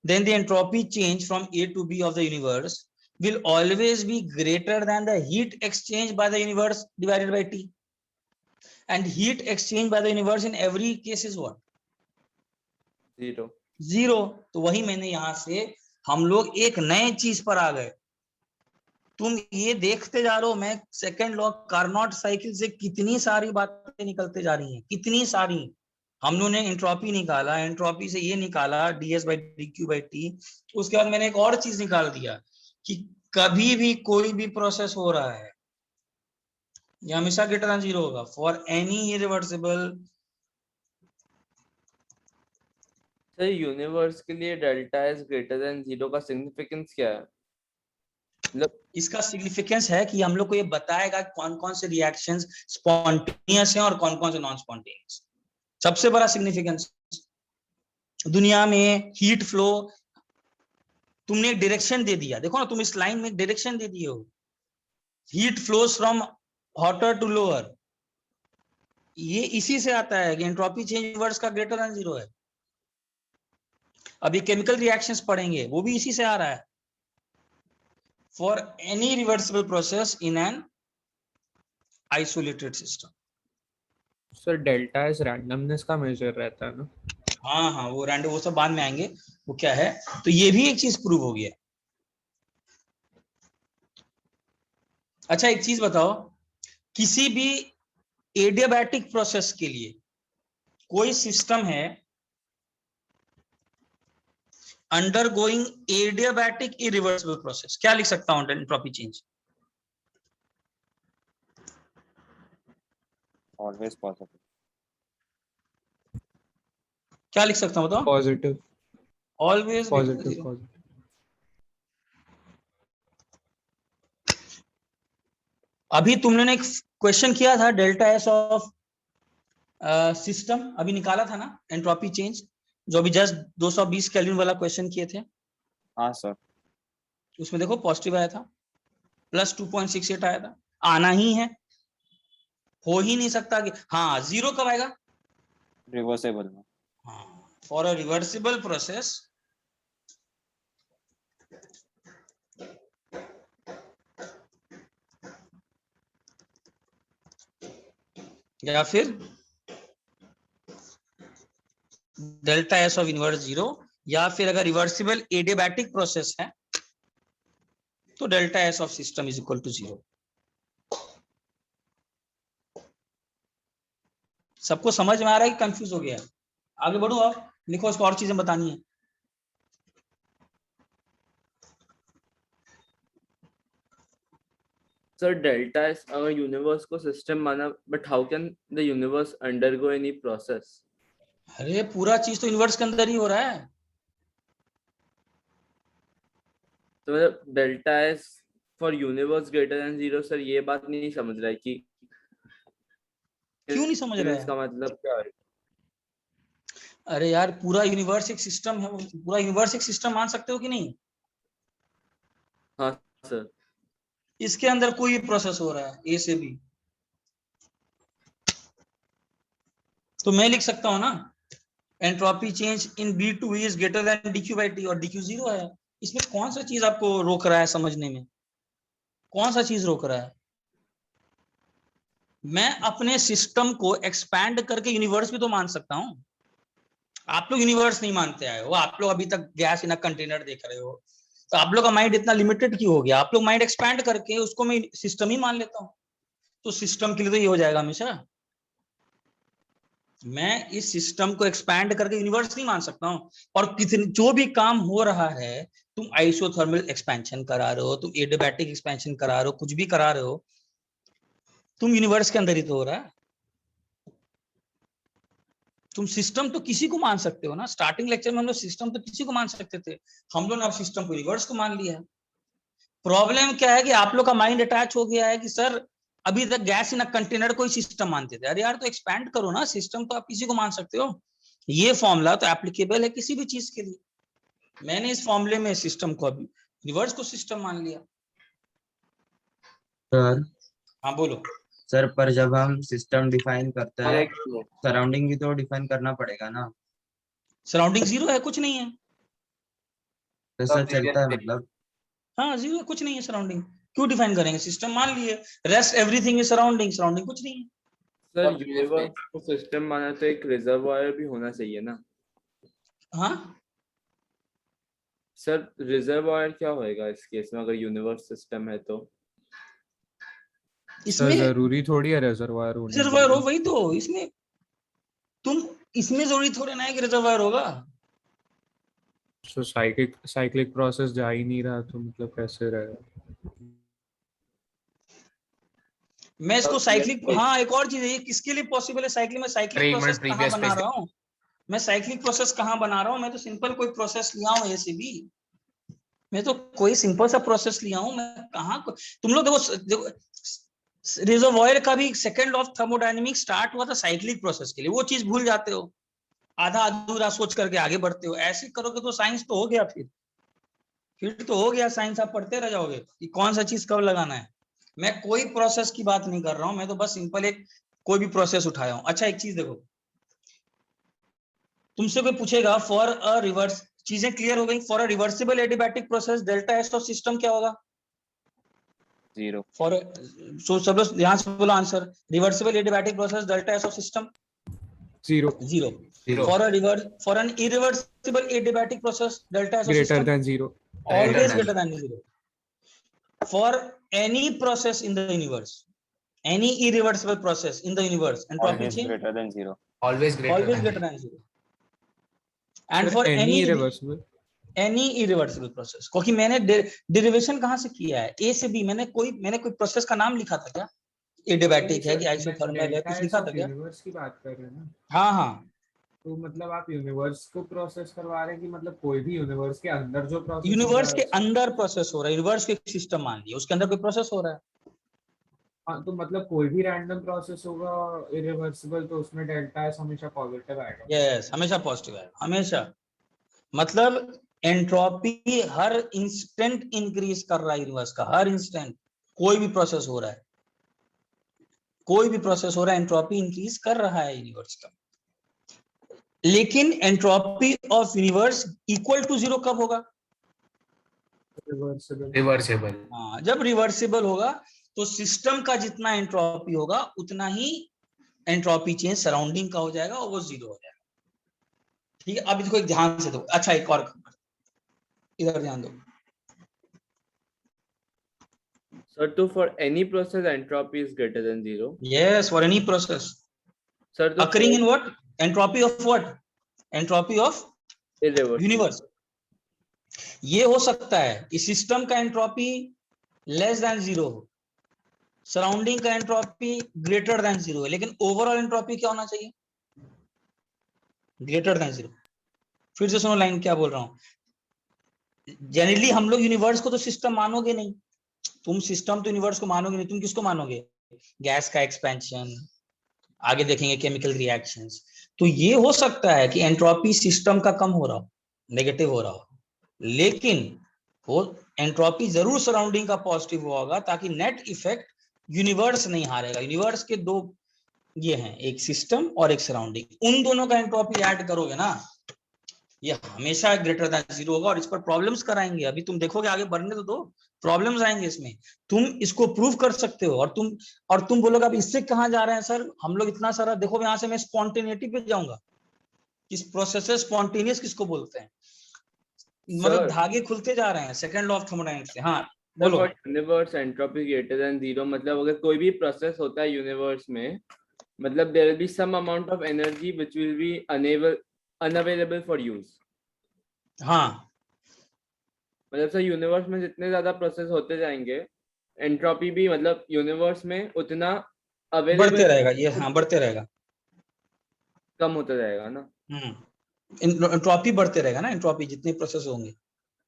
then the entropy change from A to B of the universe will always be greater than the heat exchange by the universe divided by T. And heat exchange by the universe in every case is what? 0. 0. तो वही मैंने यहां से हम लोग एक नए चीज पर आ गए। तुम ये देखते जा रहे हो, मैं सेकेंड लॉ कार्नोट साइकिल से कितनी सारी बातें निकलते जा रही हैं, कितनी सारी। हम लोगों ने एंट्रोपी निकाला, एंट्रोपी से ये निकाला ds by dq by t। उसके बाद मैंने एक और चीज निकाल दिया कि कभी भी कोई भी प्रोसेस हो रहा है ये हमेशा ग्रेटर देन 0 होगा for any irreversible. Sir universe के लिए डेल्टा इज ग्रेटर देन 0 का सिग्निफिकेंस क्या है? मतलब इसका सिग्निफिकेंस है कि हम लोग को ये बताएगा कौन कौन से रिएक्शंस स्पॉन्टेनियस हैं और कौन कौन से नॉन स्पॉन्टेनियस। सबसे बड़ा सिग्निफिकेंस दुनिया में हीट फ्लो, तुमने एक डायरेक्शन दे दिया, देखो ना तुम इस लाइन में एक डायरेक्शन दे दिए हो, heat flows from hotter to lower, ये इसी से आता है कि एंट्रोपी चेंज यूनिवर्स का ग्रेटर देन 0 है। अभी केमिकल रिएक्शंस पढ़ेंगे वो भी इसी से आ रहा है। For any reversible process in N isolated system. Sir delta is randomness का मेजर रहता है ना? हाँ हाँ, वो रैंडम, वो सब बाद में आएंगे वो क्या है। तो ये भी एक चीज प्रूव हो गया। अच्छा एक चीज बताओ, किसी भी एडियाबैटिक प्रोसेस के लिए कोई सिस्टम है अंडरगोइंग एडियाबैटिक इरिवर्सिबल प्रोसेस, क्या लिख सकता हूं एंट्रोपी चेंज? Always positive. क्या लिख सकता हूं बताओ? पॉजिटिव। Always positive. अभी तुमने एक क्वेश्चन किया था डेल्टा एस ऑफ सिस्टम, अभी निकाला था ना एंट्रोपी चेंज, जो अभी जस्ट 220 केल्विन वाला क्वेश्चन किए थे। हाँ सर। उसमें देखो पॉजिटिव आया था, प्लस 2.68 आया था, आना ही है, हो ही नहीं सकता कि हाँ 0 कब आएगा? रिवर्सेबल में। हाँ, फॉर अ रिवर्सिबल प्रोसेस या फिर डेल्टा एस ऑफ इनवर्स 0, या फिर अगर रिवर्सिबल एडियाबैटिक प्रोसेस है तो delta S of system is equal to 0। सबको समझ में आ रहा है कि कंफ्यूज हो गया? आगे बढ़ो, आप लिखो, इसको और चीजें बतानी है। सर डेल्टा इज अगर यूनिवर्स को सिस्टम माना, but how can the universe undergo any process? अरे पूरा चीज तो यूनिवर्स के अंदर ही हो रहा है। तो मतलब delta is for universe greater than 0, sir ये बात नहीं समझ रहा है कि क्यों नहीं समझ रहा है? इसका मतलब क्या है? अरे यार पूरा यूनिवर्स एक सिस्टम है, पूरा यूनिवर्स एक सिस्टम मान सकते हो कि नहीं? हाँ सर। इसके अंदर कोई प्रोसेस हो रहा है ए से बी, तो मैं लिख सकता हूं ना entropy change in B two is greater than dq by t, और dq 0 है। इसमें कौन सा चीज आपको रोक रहा है समझने में? कौन सा चीज रोक रहा है? मैं अपने सिस्टम को एक्सपैंड करके यूनिवर्स भी तो मान सकता हूं। आप लोग यूनिवर्स नहीं मानते आए हो, आप लोग अभी तक गैस इन अ कंटेनर देख रहे हो, तो आप लोग का माइंड इतना लिमिटेड क्यों हो गया? आप लोग माइंड एक्सपैंड करके उसको मैं सिस्टम ही मान लेता हूं, तो सिस्टम के लिए तो ये हो जाएगा हमेशा। मैं इस सिस्टम को एक्सपैंड करके यूनिवर्स नहीं मान सकता हूं। और कितने जो भी काम हो रहा है, तुम आइसोथर्मल एक्सपेंशन करा रहे हो, तुम एडियाबैटिक एक्सपेंशन करा रहे हो, कुछ भी करा रहे हो, तुम यूनिवर्स के अंदर ही तो हो रहा है। तुम सिस्टम तो किसी को मान सकते हो ना। स्टार्टिंग लेक्चर में हम लोग सिस्टम तो किसी को मान सकते थे, हम लोग ने अब सिस्टम को यूनिवर्स को मान लिया है। प्रॉब्लम क्या है कि आप लोग का माइंड अटैच हो गया है कि सर अभी तक गैस इन अ कंटेनर को ही सिस्टम मानते थे। अरे यार तो एक्सपैंड करो ना, सिस्टम तो आप किसी को मान सकते हो। ये फॉर्मूला तो एप्लीकेबल है किसी भी चीज के लिए। मैंने इस फॉर्मूले में सिस्टम को अभी यूनिवर्स को सिस्टम मान लिया। सर हाँ बोलो। सर पर जब हम सिस्टम डिफाइन करते हैं Correct. सराउंडिंग भी तो डिफाइन करना पड़ेगा ना। सराउंडिंग जीरो है, कुछ नहीं है। तो सर चलता है मतलब। हाँ जीरो है, कुछ नहीं है सराउंडिंग। क्यों डिफाइन करेंगे, सिस्टम मान लिए। Rest everything is surrounding, surrounding कुछ नहीं है। सर यूनिवर्स को सिस्टम माना तो एक रिजर्वायर भी होना चाहिए ना। हाँ सर रिजर्वायर क्या होएगा इस केस में अगर यूनिवर्स सिस्टम है तो? सर इसमें जरूरी थोड़ी है रिजर्वायर होने के रिजर्वायर हो, लिए। वही तो। इसमें तुम इसमें जरूरी थोड़ी ना है कि रिजर्वायर होगा। तो साइक्लिक प्रोसेस जा ही नहीं रहा तो मतलब कैसे रहेगा? मैं इसको साइक्लिक, हाँ एक और चीज है, ये किसके लिए पॉसिबल है साइक्लिक में? साइक्लिक Three प्रोसेस month कहाँ previous बना phase. रहा हूँ मैं? साइक्लिक प्रोसेस कहाँ बना रहा हूँ मैं? तो सिंपल कोई प्रोसेस लिया हूँ एसीबी, मैं तो कोई सिंपल सा प्रोसेस लिया हूँ मैं। कहाँ तुम लोग देखो रिजर्वायर का भी सेकंड ऑफ थर्मोडायनेमिक्स स्टार्ट हुआ था साइक्लिक प्रोसेस के लिए। वो चीज भूल जाते हो, आधा अधूरा सोच करके आगे बढ़ते हो। ऐसे करोगे तो साइंस तो हो गया, फिर तो हो गया साइंस। आप पढ़ते रह जाओगे कि कौन सा चीज कब लगाना है। मैं कोई प्रोसेस की बात नहीं कर रहा हूं, मैं तो बस सिंपल एक कोई भी प्रोसेस उठाया हूं। अच्छा एक चीज देखो, तुमसे कोई पूछेगा फॉर अ रिवर्स, चीजें क्लियर हो गई। For a reversible adiabatic process delta S of system क्या होगा? 0. फॉर सो सब लोग ध्यान से बोलो answer. Reversible adiabatic process delta S of system 0 zero. For an irreversible adiabatic process delta S of greater system than 0 always greater than zero. For any process in the universe, any irreversible process in the universe, entropy Always change greater than 0. Always greater always than greater zero. than zero. And Sir, for any irreversible any irreversible process, क्योंकि मैंने derivation कहाँ से किया है? ए से B. मैंने कोई process का नाम लिखा था क्या? एडियाबैटिक है कि आइसोथर्मल है, कुछ लिखा था क्या? यूनिवर्स की बात कर रहे हैं ना। हाँ हाँ, तो मतलब आप यूनिवर्स को प्रोसेस करवा रहे हैं कि मतलब कोई भी यूनिवर्स के अंदर जो प्रोसेस यूनिवर्स के अंदर प्रोसेस हो रहा है। यूनिवर्स के सिस्टम मान लिया, उसके अंदर कोई प्रोसेस हो रहा है। हाँ तो मतलब कोई भी रैंडम प्रोसेस होगा इरिवर्सिबल तो उसमें डेल्टा एस हमेशा पॉजिटिव आएगा। यस, हमेशा पॉजिटिव है, हमेशा। मतलब एंट्रोपी हर इंस्टेंट इंक्रीज कर रहा है यूनिवर्स का, हर इंस्टेंट। कोई भी प्रोसेस हो रहा है, कोई भी प्रोसेस हो रहा है, एंट्रोपी इंक्रीज कर रहा है यूनिवर्स का। लेकिन entropy of universe equal to 0 कब होगा? Reversible. हाँ, जब रिवर्सिबल होगा तो सिस्टम का जितना एंट्रोपी होगा उतना ही एंट्रोपी चेंज सराउंडिंग का हो जाएगा और वो 0 हो जाएगा। ठीक है, अब इसको एक ध्यान से दो। अच्छा एक और इधर ध्यान दो। Sir, तो for any process entropy is greater than 0. Yes, for any process Sir, तो occurring in what? Entropy of what? Entropy of irreversible. Universe. ये हो सकता है कि सिस्टम का एंट्रोपी लेस देन 0 हो, सराउंडिंग का एंट्रोपी ग्रेटर देन 0 है, लेकिन ओवरऑल एंट्रोपी क्या होना चाहिए? Greater than 0। फिर से सुनो लाइन क्या बोल रहा हूं। जनरली हम लोग यूनिवर्स को तो सिस्टम मानोगे नहीं। तुम सिस्टम तो यूनिवर्स को मानोगे नहीं, तुम किसको मानोगे? गैस का एक्सपेंशन, आगे देखेंगे केमिकल रिएक्शंस। तो ये हो सकता है कि एंट्रोपी सिस्टम का कम हो रहा हो, नेगेटिव हो रहा हो, लेकिन वो एंट्रोपी जरूर सराउंडिंग का पॉजिटिव होगा, ताकि नेट इफेक्ट यूनिवर्स नहीं हारेगा। यूनिवर्स के दो ये हैं, एक सिस्टम और एक सराउंडिंग। उन दोनों का एंट्रोपी ऐड करोगे ना, ये हमेशा ग्रेटर देन 0 होगा। और इस पर प्रॉब्लम्स कराएंगे, अभी तुम देखोगे, आगे बढ़ने तो दो, प्रॉब्लम्स आएंगे इसमें। तुम इसको प्रूव कर सकते हो और तुम बोलोगे अब इससे कहां जा रहे हैं सर, हम लोग इतना सारा। देखो यहाँ से मैं स्पॉन्टेनिटी पे जाऊंगा। किस प्रोसेस स्पॉन्टेनियस किसको बोलते हैं? मतलब धागे खुलते जा रहे हैं सेकंड लॉ ऑफ थर्मोडायनेमिक्स से। हाँ बोलो। यूनिवर्स एंट्रोपी ग्रेटर देन 0 मतलब अगर कोई भी प्रोसेस होता है यूनिवर्स में, मतलब there will be some amount of energy which will be unavailable for use. हाँ मतलब सर यूनिवर्स में जितने ज्यादा प्रोसेस होते जाएंगे, एंट्रोपी भी मतलब यूनिवर्स में उतना अवेलेबल बढ़ते रहेगा ये। हाँ बढ़ते रहेगा, कम होता जाएगा ना। एंट्रोपी बढ़ते रहेगा ना। एंट्रोपी जितने प्रोसेस होंगे,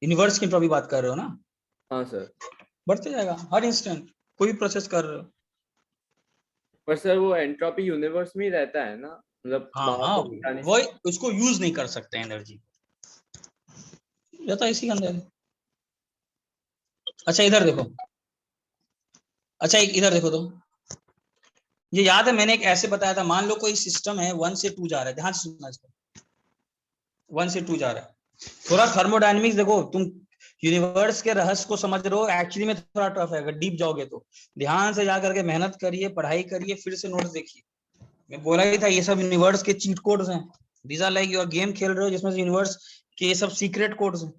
यूनिवर्स की एंट्रोपी बात कर रहे हो ना? हाँ सर, बढ़ते जाएगा हर इंस्टेंट, कोई भी प्रोसेस कर रहे हो। पर सर वो एंट्रोपी यूनिवर्स में ही रहता है ना, मतलब हाँ बाहर हाँ, तो दिखा नहीं वो उसको यूज नहीं कर सकते एनर्जी, रहता इसी के अंदर। अच्छा इधर देखो, अच्छा एक इधर देखो तो, ये याद है मैंने एक ऐसे बताया था, मान लो कोई सिस्टम है 1 से 2 जा रहा है, ध्यान से सुनना इसको, 1 से 2 जा रहा है। थोड़ा थर्मोडायनेमिक्स देखो, तुम यूनिवर्स के रहस्य को समझ रहे हो, एक्चुअली में थोड़ा टफ है, अगर डीप जाओगे तो ध्यान से जा करके मेहनत करिए, पढ़ाई करिए, फिर से नोट्स देखिए। मैं बोला ही था ये सब यूनिवर्स के चीट कोड्स हैं, these are like you are game खेल रहे हो जिसमें यूनिवर्स के ये सब सीक्रेट कोड्स हैं,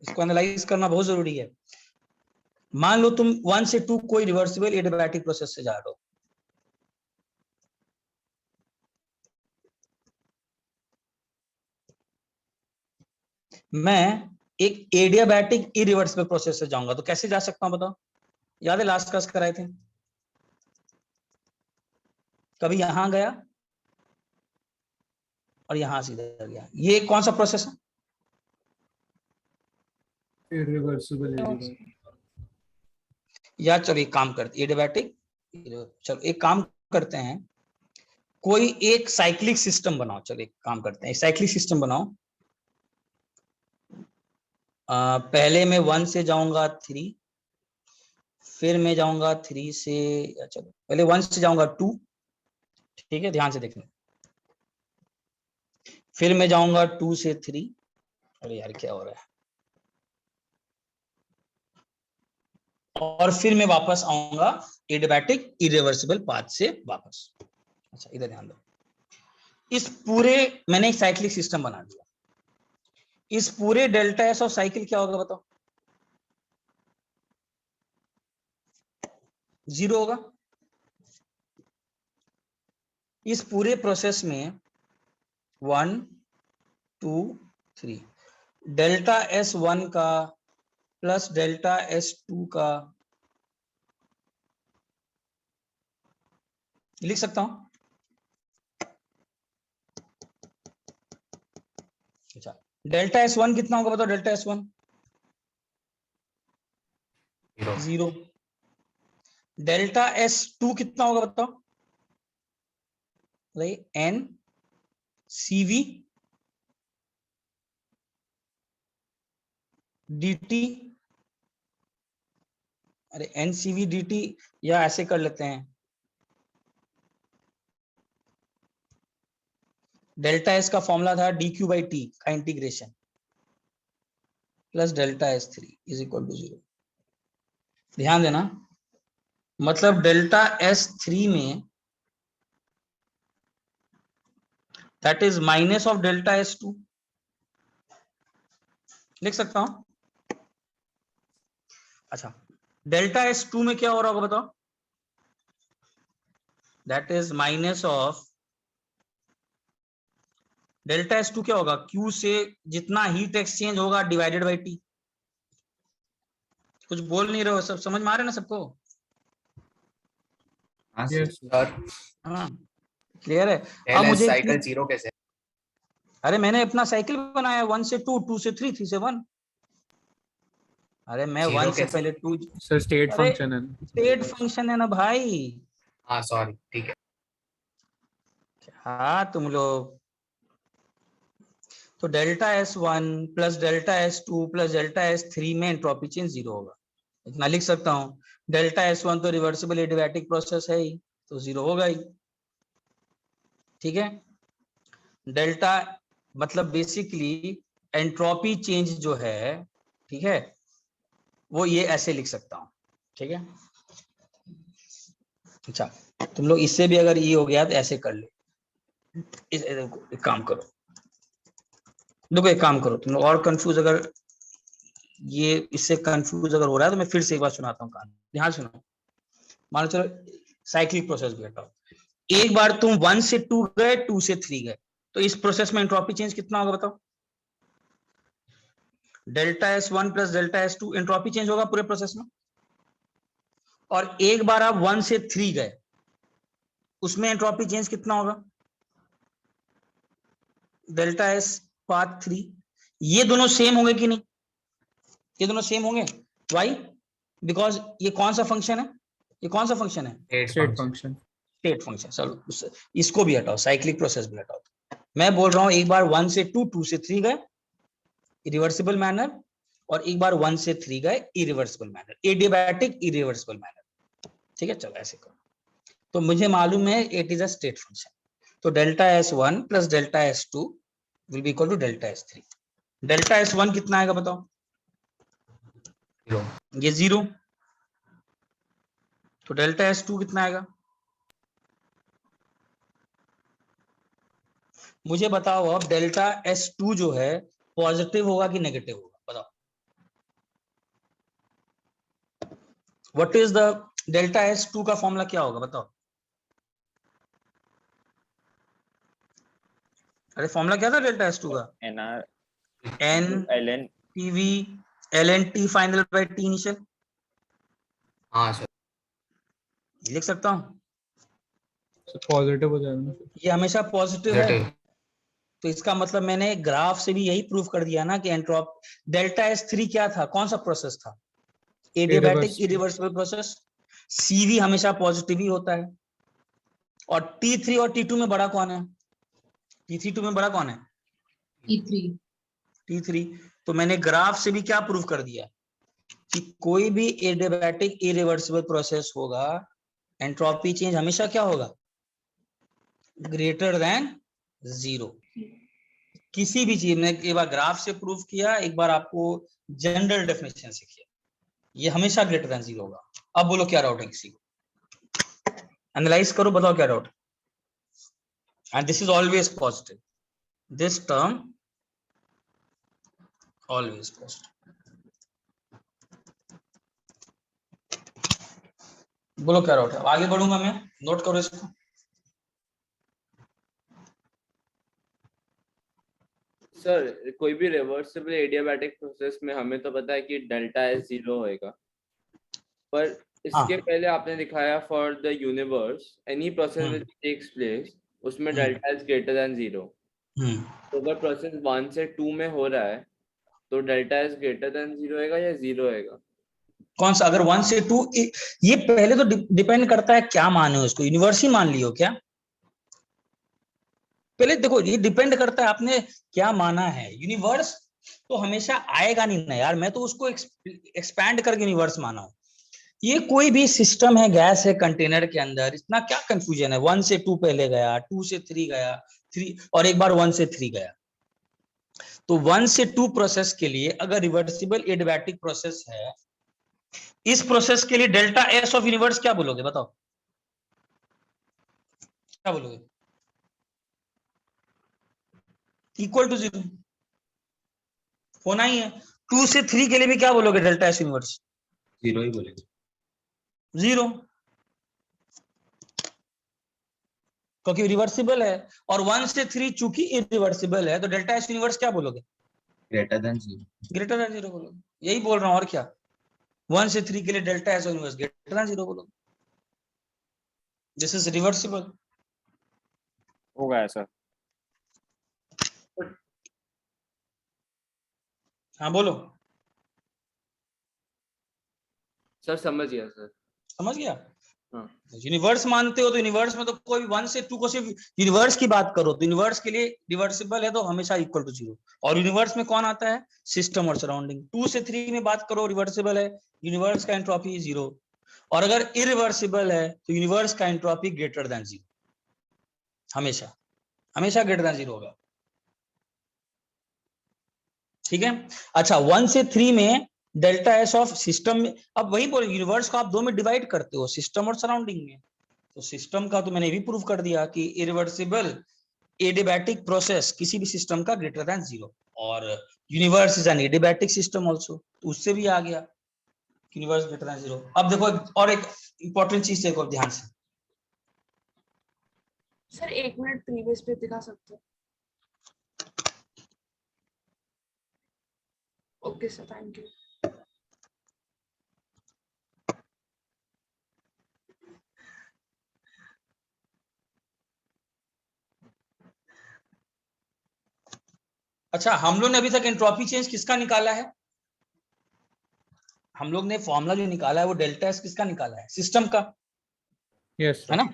इसको एनालाइज करना बहुत जरूरी है। मान लो तुम 1 से 2 कोई रिवर्सिबल एडियाबैटिक प्रोसेस से जा रहे हो, मैं एक एडियाबैटिक इरिवर्सिबल प्रोसेस से जाऊंगा तो कैसे जा सकता हूं बताओ? याद है लास्ट क्लास कराए थे, कभी यहां गया और यहां से इधर गया, ये कौन सा प्रोसेस है? इरिवर्सिबल या चलो एक काम करते, एडियाबैटिक, चलो एक काम करते हैं, कोई एक साइक्लिक सिस्टम बनाओ, चलो एक काम करते हैं, साइक्लिक सिस्टम बनाओ। पहले मैं 1 से जाऊंगा 3, फिर मैं जाऊंगा 3 से, चलो पहले 1 से जाऊंगा 2, ठीक है ध्यान से देखना, फिर मैं जाऊंगा 2 से 3, अरे यार क्या हो रहा है, और फिर मैं वापस आऊंगा एडियाबैटिक इरिवर्सिबल पाथ से वापस। अच्छा इधर ध्यान दो, इस पूरे मैंने एक साइक्लिक सिस्टम बना दिया, इस पूरे डेल्टा एस ऑफ साइकिल क्या होगा बताओ? 0 होगा। इस पूरे प्रोसेस में 1 2 3 डेल्टा एस 1 का प्लस डेल्टा एस 2 का लिख सकता हूं। अच्छा डेल्टा एस 1 कितना होगा बताओ? Delta S 1 0। डेल्टा एस 2 कितना होगा बताओ? एन सीवी dt, अरे एन सीवी dt, या ऐसे कर लेते हैं, डेल्टा एस का फॉर्मूला था dq बाई टी का integration plus delta S 3 is equal to 0। ध्यान देना, मतलब डेल्टा एस 3 में that is minus of delta S 2, लिख सकता हूं। अच्छा डेल्टा एस 2 में क्या हो रहा होगा बताओ? That is minus of delta S 2 क्या होगा? Q से जितना हीट एक्सचेंज होगा डिवाइडेड बाई टी। कुछ बोल नहीं रहे हो, सब समझ में आ रहे ना सबको? हाँ Yes, सर। हाँ क्लियर है। अब LS मुझे साइकिल 0 कैसे? अरे मैंने अपना साइकिल बनाया 1 से 2, 2 से 3, 3 से 1। अरे मैं 0 1 से कैसे? पहले 2, सर स्टेट अरे फंक्शन है। स्टेट फंक्शन है ना भाई। हाँ सॉरी, ठीक है। हाँ तुम लोग तो delta S 1 plus delta S 2 plus delta S 3 में एंट्रोपी चेंज 0 होगा, इतना लिख सकता हूँ। डेल्टा एस 1 तो रिवर्सिबल एडियाबैटिक प्रोसेस है ही, तो 0 होगा ही, ठीक है। डेल्टा मतलब बेसिकली एंट्रोपी चेंज जो है, ठीक है, वो ये ऐसे लिख सकता हूँ, ठीक है। अच्छा तुम लोग इससे भी अगर ये हो गया तो ऐसे कर ले, एक काम करो, देखो एक काम करो, तुम लोग और कंफ्यूज अगर ये इससे कंफ्यूज अगर हो रहा है तो मैं फिर से एक बार सुनाता हूँ कहानी, ध्यान सुनो। मान लो चलो साइक्लिक प्रोसेस भी हटाओ, एक बार तुम 1 से 2 गए, 2 से 3 गए, तो इस प्रोसेस में एंट्रोपी चेंज कितना होगा बताओ? Delta S 1 plus delta S 2 entropy change होगा पूरे प्रोसेस में। और एक बार आप 1 से 3 गए, उसमें एंट्रोपी चेंज कितना होगा? Delta S path 3। ये दोनों सेम होंगे कि नहीं? ये दोनों सेम होंगे, वाई? बिकॉज ये कौन सा फंक्शन है? ये कौन सा फंक्शन है? State function. State function. चलो इसको भी हटाओ, साइक्लिक प्रोसेस भी हटाओ। मैं बोल रहा हूँ एक बार 1 से 2, 2 से 3 गए इरिवर्सिबल मैनर, और एक बार 1 से 3 गए irreversible manner, adiabatic irreversible manner. ठीक है, चलो ऐसे करो। तो मुझे मालूम है it is a state function, तो delta S1 plus delta S2 will be equal to delta S3। Delta S1 कितना आएगा बताओ? ये 0। तो डेल्टा S2 कितना आएगा? मुझे बताओ अब डेल्टा S2 जो है पॉजिटिव होगा कि नेगेटिव होगा, बताओ। What is the delta S2 का फॉर्मूला क्या होगा बताओ? अरे फॉर्मूला क्या था डेल्टा S2 का? NR N ln PV ln T final by T initial. हाँ सर, लिख सकता हूँ, पॉजिटिव हो जाएगा ना। ये हमेशा पॉजिटिव है। नेगेटिव। तो इसका मतलब मैंने ग्राफ से भी यही प्रूफ कर दिया ना कि एंट्रोप डेल्टा S3 क्या था, कौन सा प्रोसेस था? Adiabatic Irreversible. Irreversible process. CV हमेशा पॉजिटिव ही होता है। और T3 और T2 में बड़ा कौन है? T3 में बड़ा कौन है? T3 T3। तो मैंने ग्राफ से भी क्या प्रूफ कर दिया कि कोई भी एडियाबैटिक इरिवर्सिबल प्रोसेस होगा, एंट्रोपी चेंज हमेशा क्या होगा? Greater than 0। किसी भी चीज में एक बार ग्राफ से प्रूफ किया, एक बार आपको जनरल डेफिनेशन से किया, ये हमेशा ग्रेटर देन 0 होगा। अब बोलो क्या डाउट है किसी को? एनालाइज करो, बताओ क्या doubt. And this is always positive, this term always positive. बोलो क्या डाउट है? आगे बढ़ूंगा मैं, नोट करो इसको। सर कोई भी रिवर्सिबल एडियाबैटिक प्रोसेस में हमें तो पता है कि डेल्टा S 0 होएगा, पर इसके पहले आपने दिखाया for the universe any process which takes place उसमें डेल्टा S ग्रेटर देन 0। तो अगर प्रोसेस 1 से 2 में हो रहा है तो डेल्टा S ग्रेटर देन 0 होएगा या 0 होएगा? कौन सा? अगर 1 से 2, ये पहले तो डिपेंड करता है क्या माने हो इसको, यूनिवर्स ही मान लियो क्या? पहले देखो ये डिपेंड करता है आपने क्या माना है। यूनिवर्स तो हमेशा आएगा नहीं ना यार, मैं तो उसको एक्सपैंड करके यूनिवर्स माना हूं। ये कोई भी सिस्टम है, गैस है कंटेनर के अंदर, इतना क्या कंफ्यूजन है? 1 से 2 पहले गया, 2 से 3 गया, 3 और एक बार 1 से 3 गया। तो 1 से 2 प्रोसेस के लिए अगर रिवर्सिबल एडियाबैटिक प्रोसेस है, इस प्रोसेस के लिए डेल्टा S ऑफ यूनिवर्स क्या बोलोगे बताओ? क्या बोलोगे? इक्वल टू 0 होना ही है। 2 से 3 के लिए भी क्या बोलोगे डेल्टा S यूनिवर्स? 0 ही बोलेंगे। 0, क्योंकि रिवर्सिबल है। और 1 से 3 चूंकि इरिवर्सिबल है, तो डेल्टा S यूनिवर्स क्या बोलोगे? Greater than 0। ग्रेटर देन 0 बोलोगे। यही बोल रहा हूं, और क्या? 1 से 3 के लिए delta S universe greater than 0 बोलोगे। This is reversible. हो गया सर। हाँ बोलो। सर समझ गया सर। समझ गया? हाँ। यूनिवर्स मानते हो तो यूनिवर्स में तो कोई 1 से 2 को सिर्फ यूनिवर्स की बात करो तो यूनिवर्स के लिए रिवर्सिबल है तो हमेशा इक्वल टू 0। और यूनिवर्स में कौन आता है? सिस्टम और सराउंडिंग। 2 से 3 में बात करो रिवर्सिबल है, यूनिवर्स का एंट्रोपी 0। और अगर इरिवर्सिबल है तो यूनिवर्स का एंट्रोपी ग्रेटर देन 0, हमेशा हमेशा ग्रेटर देन 0 होगा। ठीक है। अच्छा 1 से 3 में डेल्टा S ऑफ सिस्टम में, अब वही बोल, यूनिवर्स को आप 2 में डिवाइड करते हो, सिस्टम और सराउंडिंग में। तो सिस्टम का तो मैंने भी प्रूव कर दिया कि इरिवर्सिबल एडियाबैटिक प्रोसेस किसी भी सिस्टम का ग्रेटर देन 0, और universe is an adiabatic system also, तो उससे भी आ गया यूनिवर्स ग्रेटर देन 0। अब देखो और एक इंपॉर्टेंट चीज देखो ध्यान से। सर 1 मिनट प्रीवियस पे दिखा सकते हो? Okay sir, thank you. अच्छा हम लोग ने अभी तक एंट्रोपी चेंज किसका निकाला है? हम लोग ने फॉर्मूला जो निकाला है वो डेल्टा S किसका निकाला है? सिस्टम का, यस है ना?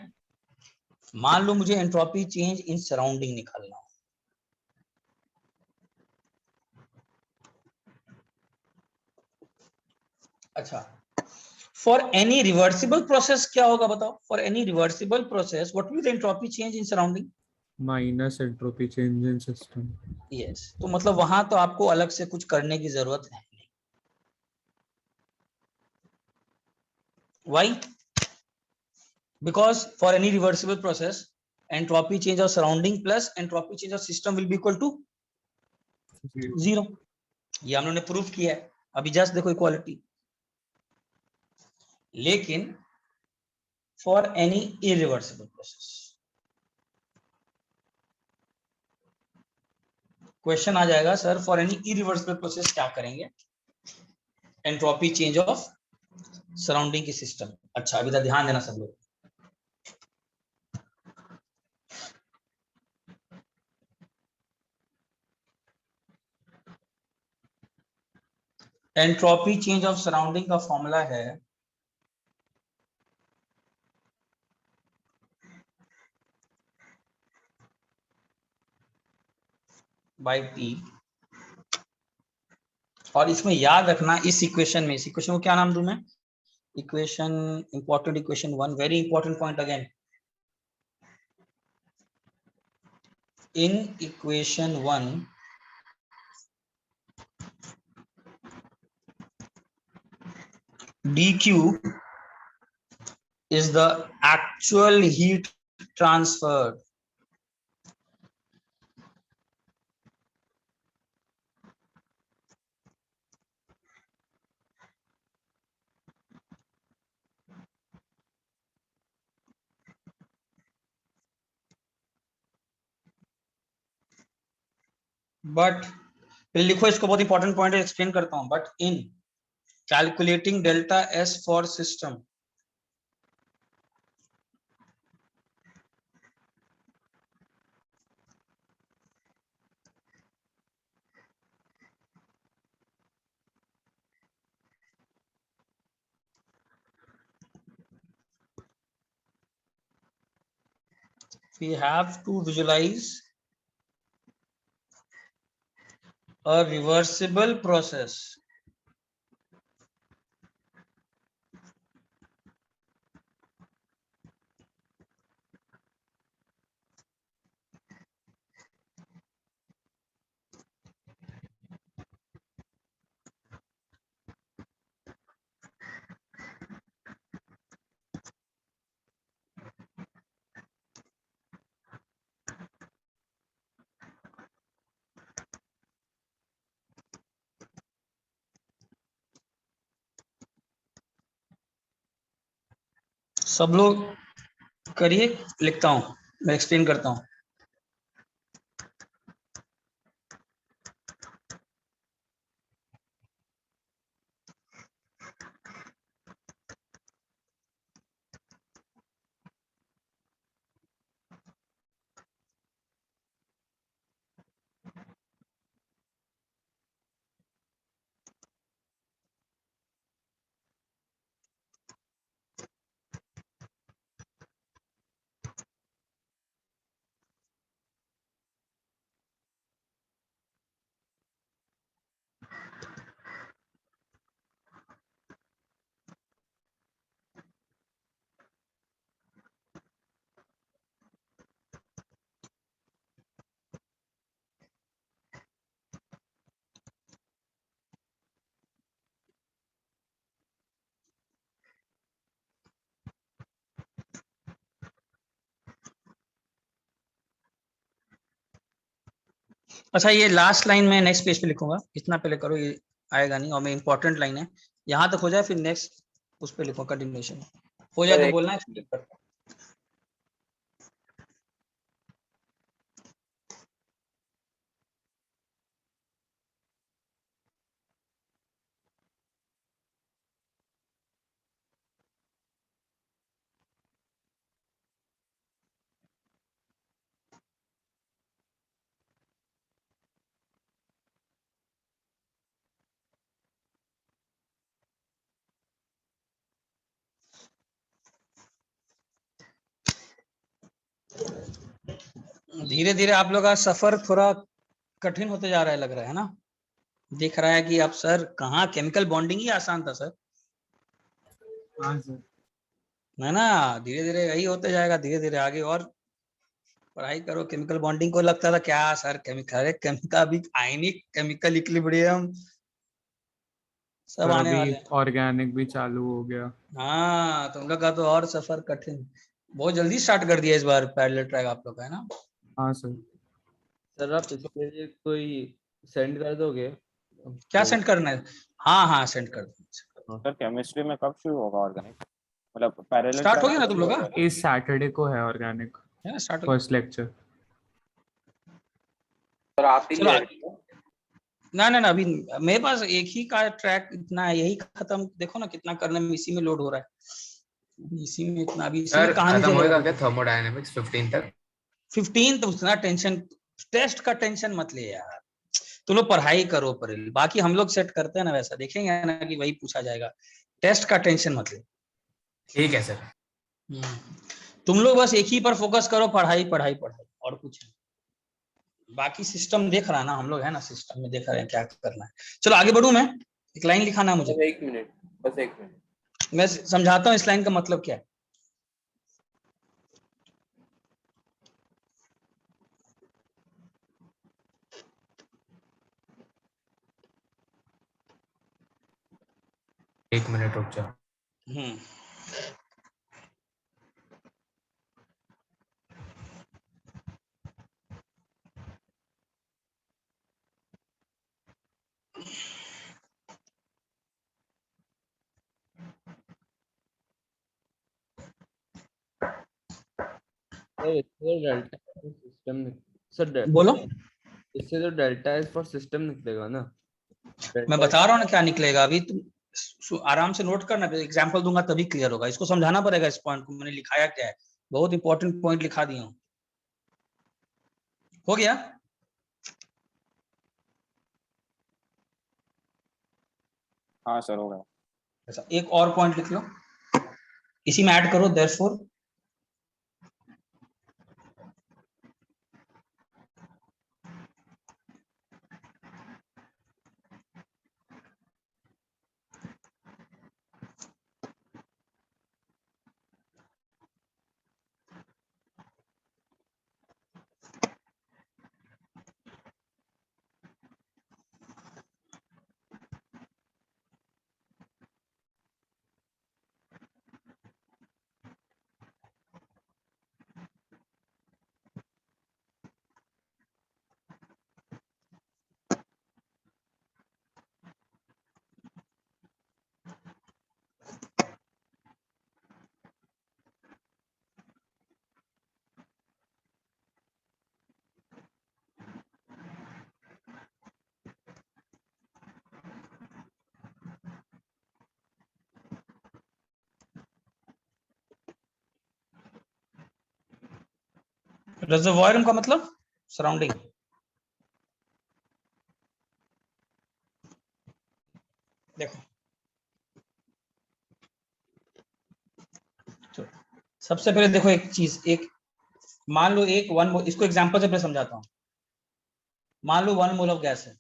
मान लो मुझे एंट्रोपी चेंज इन सराउंडिंग निकालना हो, अच्छा फॉर एनी रिवर्सिबल प्रोसेस क्या होगा बताओ, for any reversible process what will the entropy change in surrounding? Minus entropy change in system. Yes, तो मतलब वहां तो आपको अलग से कुछ करने की जरूरत है नहीं। Why? Because for any reversible process entropy change of surrounding plus entropy change of system will be equal to zero. ये हम लोगों ने प्रूफ किया है अभी, जस्ट देखो इक्वालिटी। लेकिन for any irreversible process question आ जाएगा sir for any irreversible process क्या करेंगे? एंट्रोपी चेंज ऑफ सराउंडिंग की सिस्टम। अच्छा अभी तक ध्यान देना सब लोग, एंट्रोपी चेंज ऑफ सराउंडिंग का फॉर्मूला है बाई टी, और इसमें याद रखना इस इक्वेशन में, इस इक्वेशन को क्या नाम दूं मैं? Equation important, equation 1, very important point again. In equation 1 dq is the actual heat transferred but, फिर लिखो इसको, बहुत इंपॉर्टेंट पॉइंट एक्सप्लेन करता हूं। But in calculating delta S for system we have to visualize a reversible process सब लोग करिए, लिखता हूं मैं, एक्सप्लेन करता हूं। अच्छा ये लास्ट लाइन में नेक्स्ट पेज पे लिखूंगा, इतना पहले करो, ये आएगा नहीं, और मैं इंपॉर्टेंट लाइन है, यहाँ तक हो जाए फिर नेक्स्ट उस पे लिखो, कंटिन्यूएशन हो जाए तो बोलना है। धीरे धीरे आप लोग का सफर थोड़ा कठिन होते जा रहा है, लग रहा है ना? दिख रहा है कि आप सर कहाँ, केमिकल बॉन्डिंग ही आसान था सर, हाँ सर। है ना? धीरे धीरे यही होते जाएगा, धीरे धीरे आगे और पढ़ाई करो। केमिकल बॉन्डिंग को लगता था क्या सर, केमिकल केमिकल अभी आयनिक केमिकल इक्विलिब्रियम सब और आने अभी वाले हैं। ऑर्गेनिक भी चालू हो गया। हाँ, तुम लोग का तो और सफर कठिन, बहुत जल्दी स्टार्ट कर दिया इस बार पैरेलल ट्रैक आप लोग का, है ना? हाँ सर। सर आप इसके लिए कोई सेंड कर दोगे? क्या तो सेंड करना है? हाँ हाँ, सेंड कर दो। सर केमिस्ट्री में कब शुरू होगा ऑर्गेनिक, मतलब पैरेलल स्टार्ट हो ट्रैक गया ना कब तुम शुरू लोग का? होगा? इस सैटरडे को है ऑर्गेनिक है ना, स्टार्ट हो गया। First lecture. सर आप ही चलो ले आगे। ना ना ना, अभी मेरे पास एक ही का ट्रैक इतना है, यही खत्म। देखो ना कितना करने में इसी में लोड हो रहा है, इसी में इतना, अभी इसी में सर कहानी खत्म चलेगा। होएगा क्या थर्मोडायनेमिक्स 15 तक? 15 तो उतना टेंशन, टेस्ट का टेंशन मत ले यार, तुम लोग पढ़ाई करो पर, बाकी हम लोग सेट करते हैं ना, वैसा देखेंगे ना कि वही पूछा जाएगा। टेस्ट का टेंशन मत ले। ठीक है सर। तुम लोग बस एक ही पर फोकस करो, पढ़ाई पढ़ाई पढ़ाई, और कुछ नहीं। बाकी सिस्टम देख रहा है ना, हम लोग है ना, सिस्टम में देख रहे हैं क्या करना है। चलो आगे बढ़ूं मैं, एक लाइन लिखाना है मुझे, बस 1 मिनट, बस 1 मिनट। मैं समझाता हूँ इस लाइन का मतलब क्या है। एक मिनट रुक जाओ। हम्म सर इससे डेल्टा सिस्टम, सर बोलो, इससे तो डेल्टा एस फॉर सिस्टम निकलेगा ना? मैं बता रहा हूँ ना क्या निकलेगा, अभी तुम आराम से नोट करना, एग्जाम्पल दूंगा तभी क्लियर होगा। इसको समझाना पड़ेगा, इस पॉइंट को मैंने लिखाया क्या है, बहुत इंपॉर्टेंट पॉइंट लिखा दिया हूँ। हो गया? हाँ सर हो गया। ऐसा एक और पॉइंट लिख लो, इसी में ऐड करो, देयरफॉर रिजर्वॉयर का मतलब सराउंडिंग। देखो तो सबसे पहले देखो एक चीज, एक मान लो एक इसको एग्जांपल से मैं समझाता हूँ। मान लो 1 मोल ऑफ गैस है,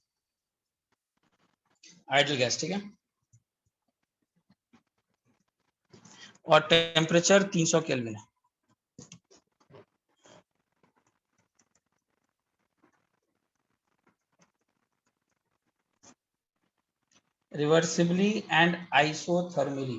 आइडियल गैस, ठीक है, और टेम्परेचर 300 केल्विन है। रिवर्सिबली एंड आइसोथर्मली,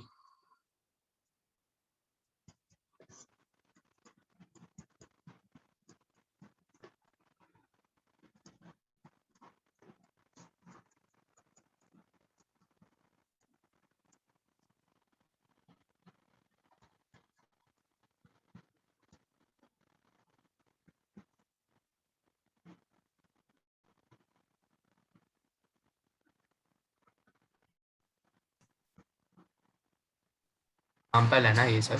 एग्जाम्पल है ना ये सर?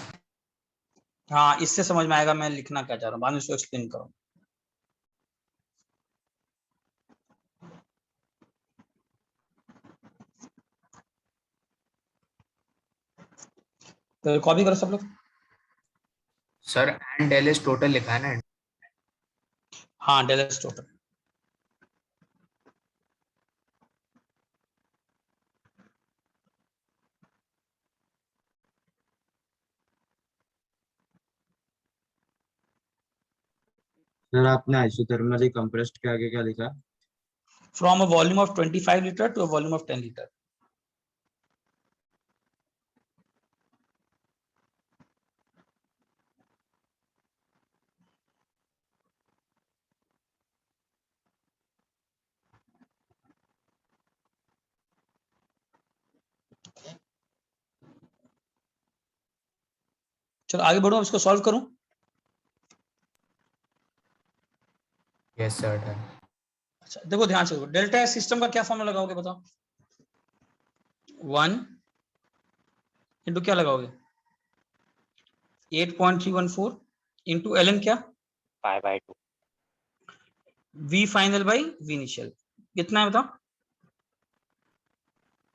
हाँ इससे समझ में आएगा मैं लिखना क्या चाह रहा हूँ, बाद में इसको एक्सप्लेन करूँ। तो कॉपी करो सब लोग। Sir and del is total लिखा है ना? हाँ डेल एस टोटल। सर आपने आइसोथर्मली कंप्रेस्ड के आगे क्या लिखा? From a volume of 25 litre to a volume of 10 litre. चलो आगे बढ़ो, इसको सॉल्व करूं। Yes sir done. अच्छा देखो ध्यान से, डेल्टा एस सिस्टम का क्या फॉर्मूला लगाओगे बताओ? 1 इंटू क्या लगाओगे? 8.314 इंटू ln क्या? π/2 v final by v initial कितना है बताओ?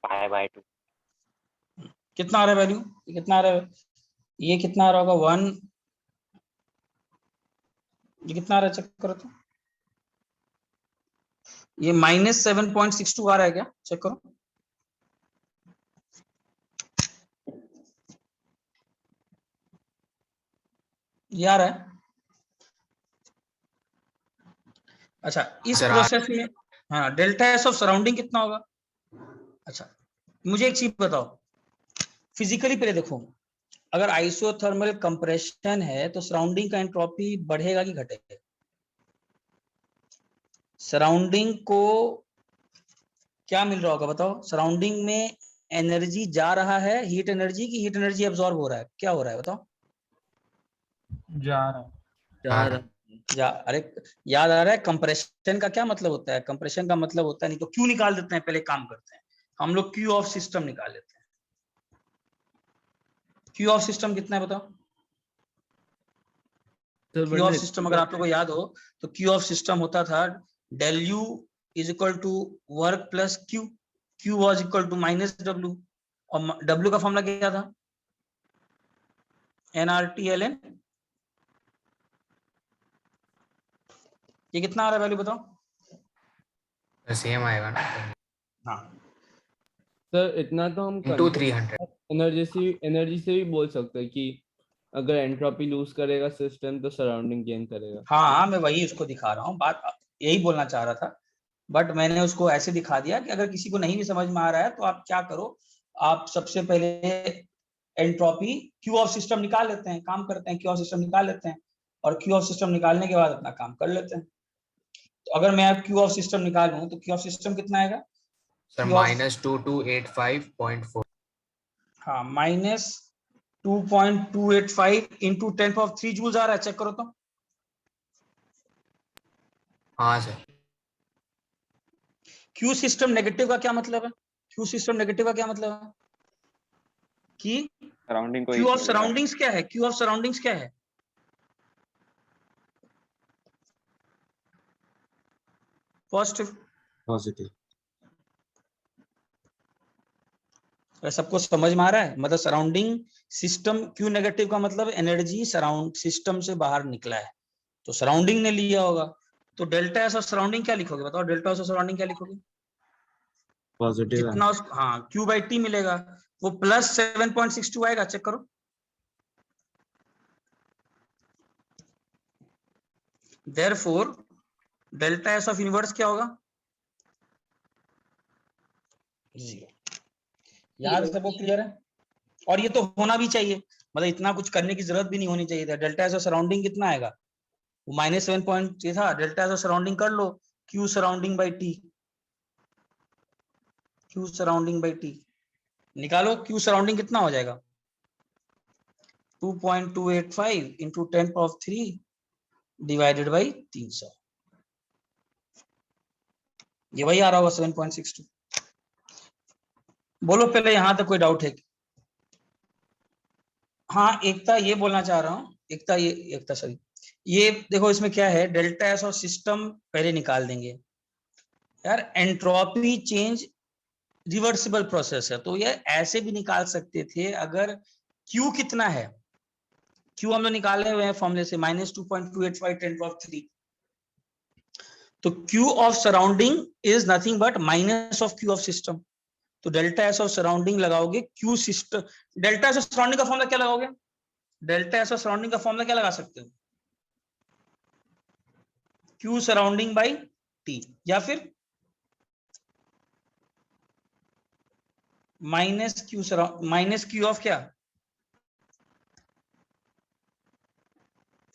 π/2 कितना आ रहा है वैल्यू? ये कितना आ रहा है? ये कितना आ रहा होगा? 1। ये कितना आ रहा है चेक करो तो। ये -7.62 आ रहा है क्या? चेक करो। ये आ रहा है। अच्छा इस सर, प्रोसेस में हाँ डेल्टा एस ऑफ सराउंडिंग कितना होगा? अच्छा मुझे एक चीज बताओ, फिजिकली पहले देखो, अगर आइसोथर्मल कंप्रेशन है तो सराउंडिंग का एंट्रोपी बढ़ेगा कि घटेगा? सराउंडिंग को क्या मिल रहा होगा बताओ? सराउंडिंग में एनर्जी जा रहा है, हीट एनर्जी की हीट एनर्जी एब्जॉर्ब हो रहा है, क्या हो रहा है बताओ? जा रहा है। जा रहा अरे याद आ रहा है कंप्रेशन का क्या मतलब होता है? कंप्रेशन का मतलब होता है, नहीं तो क्यू निकाल देते हैं, पहले काम करते हैं हम लोग, क्यू ऑफ सिस्टम निकाल लेते हैं। क्यू ऑफ सिस्टम कितना है बताओ? क्यू ऑफ सिस्टम अगर आप लोगों को याद हो तो क्यू ऑफ सिस्टम होता था del U is equal to work plus Q, Q was equal to minus W, और डब्ल्यू का फॉर्मूला क्या था? NRT L N. ये कितना आ रहा है वैल्यू बताओ? सेम आएगा ना हाँ सर इतना तो हम इनटू 300। एनर्जी से भी बोल सकते हैं कि अगर एंट्रोपी लूज करेगा सिस्टम तो सराउंडिंग गेन करेगा। हाँ मैं वही उसको दिखा रहा हूँ, बात यही बोलना चाह रहा था, बट मैंने उसको ऐसे दिखा दिया कि अगर किसी को नहीं भी समझ में आ रहा है तो आप क्या करो, आप सबसे पहले एंट्रोपी क्यू ऑफ सिस्टम निकाल लेते हैं, काम करते हैं, क्यू ऑफ सिस्टम निकाल लेते हैं, और क्यू ऑफ सिस्टम निकालने के बाद अपना काम कर लेते हैं। तो अगर मैं अब क्यू ऑफ सिस्टम निकालूं तो क्यू ऑफ सिस्टम कितना आएगा? सर -2285.4। हाँ -2285 इंटू 10⁻³ जूल्स आ रहा है, चेक करो तो। हाँ सर। क्यू सिस्टम नेगेटिव का क्या मतलब है? क्यू सिस्टम नेगेटिव का क्या मतलब है कि सराउंडिंग को क्यू ऑफ सराउंडिंग्स क्या है? क्यू ऑफ सराउंडिंग्स क्या है? पॉजिटिव। पॉजिटिव। सबको समझ में आ रहा है? मतलब सराउंडिंग सिस्टम क्यू नेगेटिव का मतलब एनर्जी सराउंड सिस्टम से बाहर निकला है तो सराउंडिंग ने लिया होगा। तो डेल्टा एस और सराउंडिंग क्या लिखोगे बताओ? डेल्टा एस और सराउंडिंग क्या लिखोगे? पॉजिटिव जितना उस हाँ क्यू बाई टी मिलेगा वो प्लस 7.62 आएगा, चेक करो। Therefore delta S of inverse क्या होगा? 0। याद सबको क्लियर है? और ये तो होना भी चाहिए, मतलब इतना कुछ करने की जरूरत भी नहीं होनी चाहिए था। डेल्टा एस और सराउंडिंग कितना आएगा? वो -7 पॉइंट ये था, डेल्टा एस और सराउंडिंग कर लो, Q surrounding by T, Q surrounding by T निकालो। क्यू सराउंडिंग कितना हो जाएगा? 2.285 इंटू 10⁻³ डिवाइडेड बाई 300, ये वही आ रहा होगा 7.62। बोलो पहले यहां तक कोई डाउट है? हाँ एकता ये बोलना चाह रहा हूँ, एकता सॉरी, ये देखो इसमें क्या है, डेल्टा एस और सिस्टम पहले निकाल देंगे यार। एंट्रोपी चेंज रिवर्सिबल प्रोसेस है तो ये ऐसे भी निकाल सकते थे। अगर क्यू कितना है, क्यू हम लोग निकाले हुए हैं फॉर्मूले से, -2.285 10⁻³ तो Q of surrounding is nothing but minus of Q of system. तो डेल्टा एस ऑफ सराउंडिंग लगाओगे Q system, delta S of surrounding का फॉर्मूला क्या लगाओगे? डेल्टा एस ऑफ सराउंडिंग का फॉर्मूला क्या लगा सकते हो? Q सराउंडिंग बाई T, या फिर माइनस Q ऑफ क्या?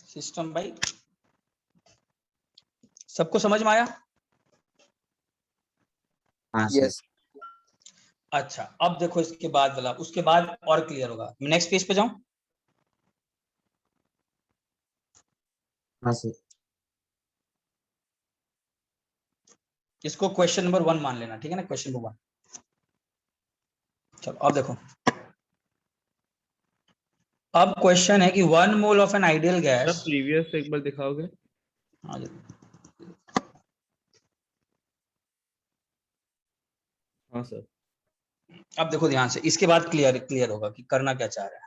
System by. सबको समझ में आया? हाँ सर। Yes. अच्छा, अब देखो इसके बाद वाला, उसके बाद और क्लियर होगा। नेक्स्ट पेज पे जाऊं? हाँ सर। इसको क्वेश्चन नंबर 1 मान लेना, ठीक है ना? Question number 1। चलो अब देखो, अब क्वेश्चन है कि 1 mole of an ideal gas. Previous एक बार दिखाओगे? हाँ सर। अब देखो ध्यान से, इसके बाद क्लियर होगा कि करना क्या चाह रहा है।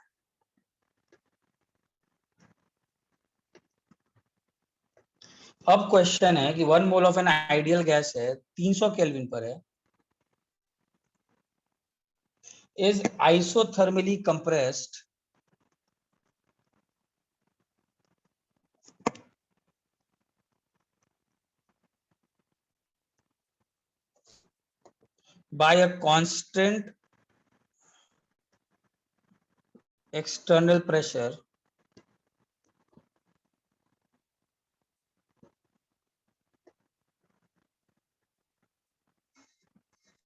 अब क्वेश्चन है कि 1 mole of an ideal gas है, 300 केल्विन पर है, is isothermally compressed by a constant external pressure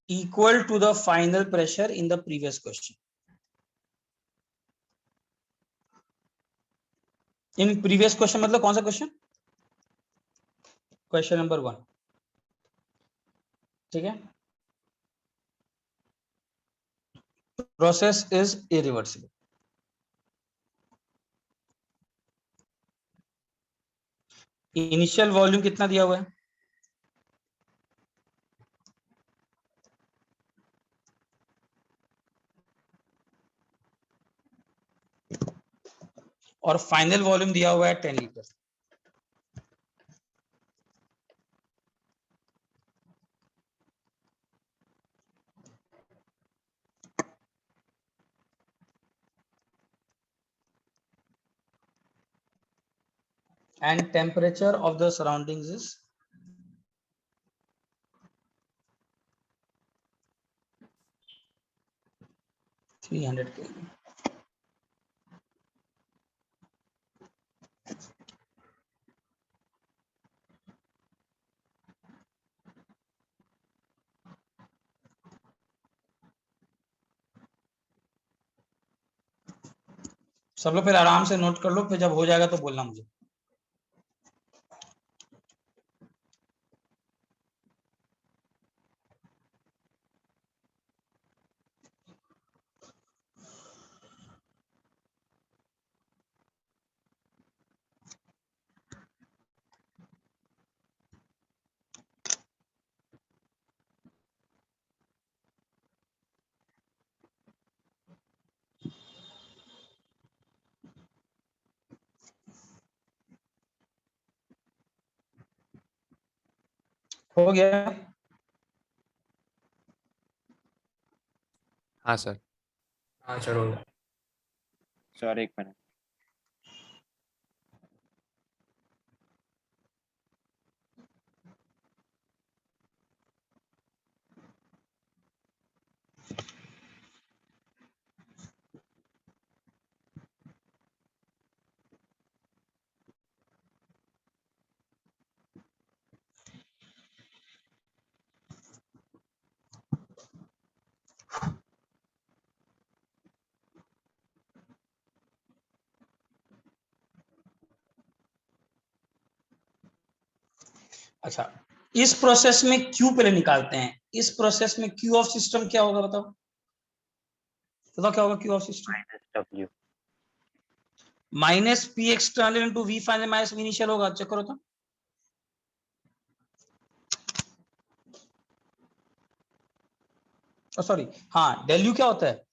equal to the final pressure in the previous question. In previous question मतलब कौन सा क्वेश्चन? क्वेश्चन नंबर 1, ठीक है? Process is irreversible. Initial volume कितना दिया हुआ है? और फाइनल वॉल्यूम दिया हुआ है 10 litre. And temperature of the surroundings is 300 Kelvin. सब लोग फिर आराम से नोट कर लो, फिर जब हो जाएगा तो बोलना मुझे। हो गया? हाँ सर। हाँ चलो। सर एक मिनट। अच्छा, इस प्रोसेस में Q पहले निकालते हैं। इस प्रोसेस में Q ऑफ सिस्टम क्या होगा? बताओ क्या होगा Q of system? -W minus P external into V final minus V initial होगा। चेक करो तो। सॉरी, हाँ, डेल्यू क्या होता है?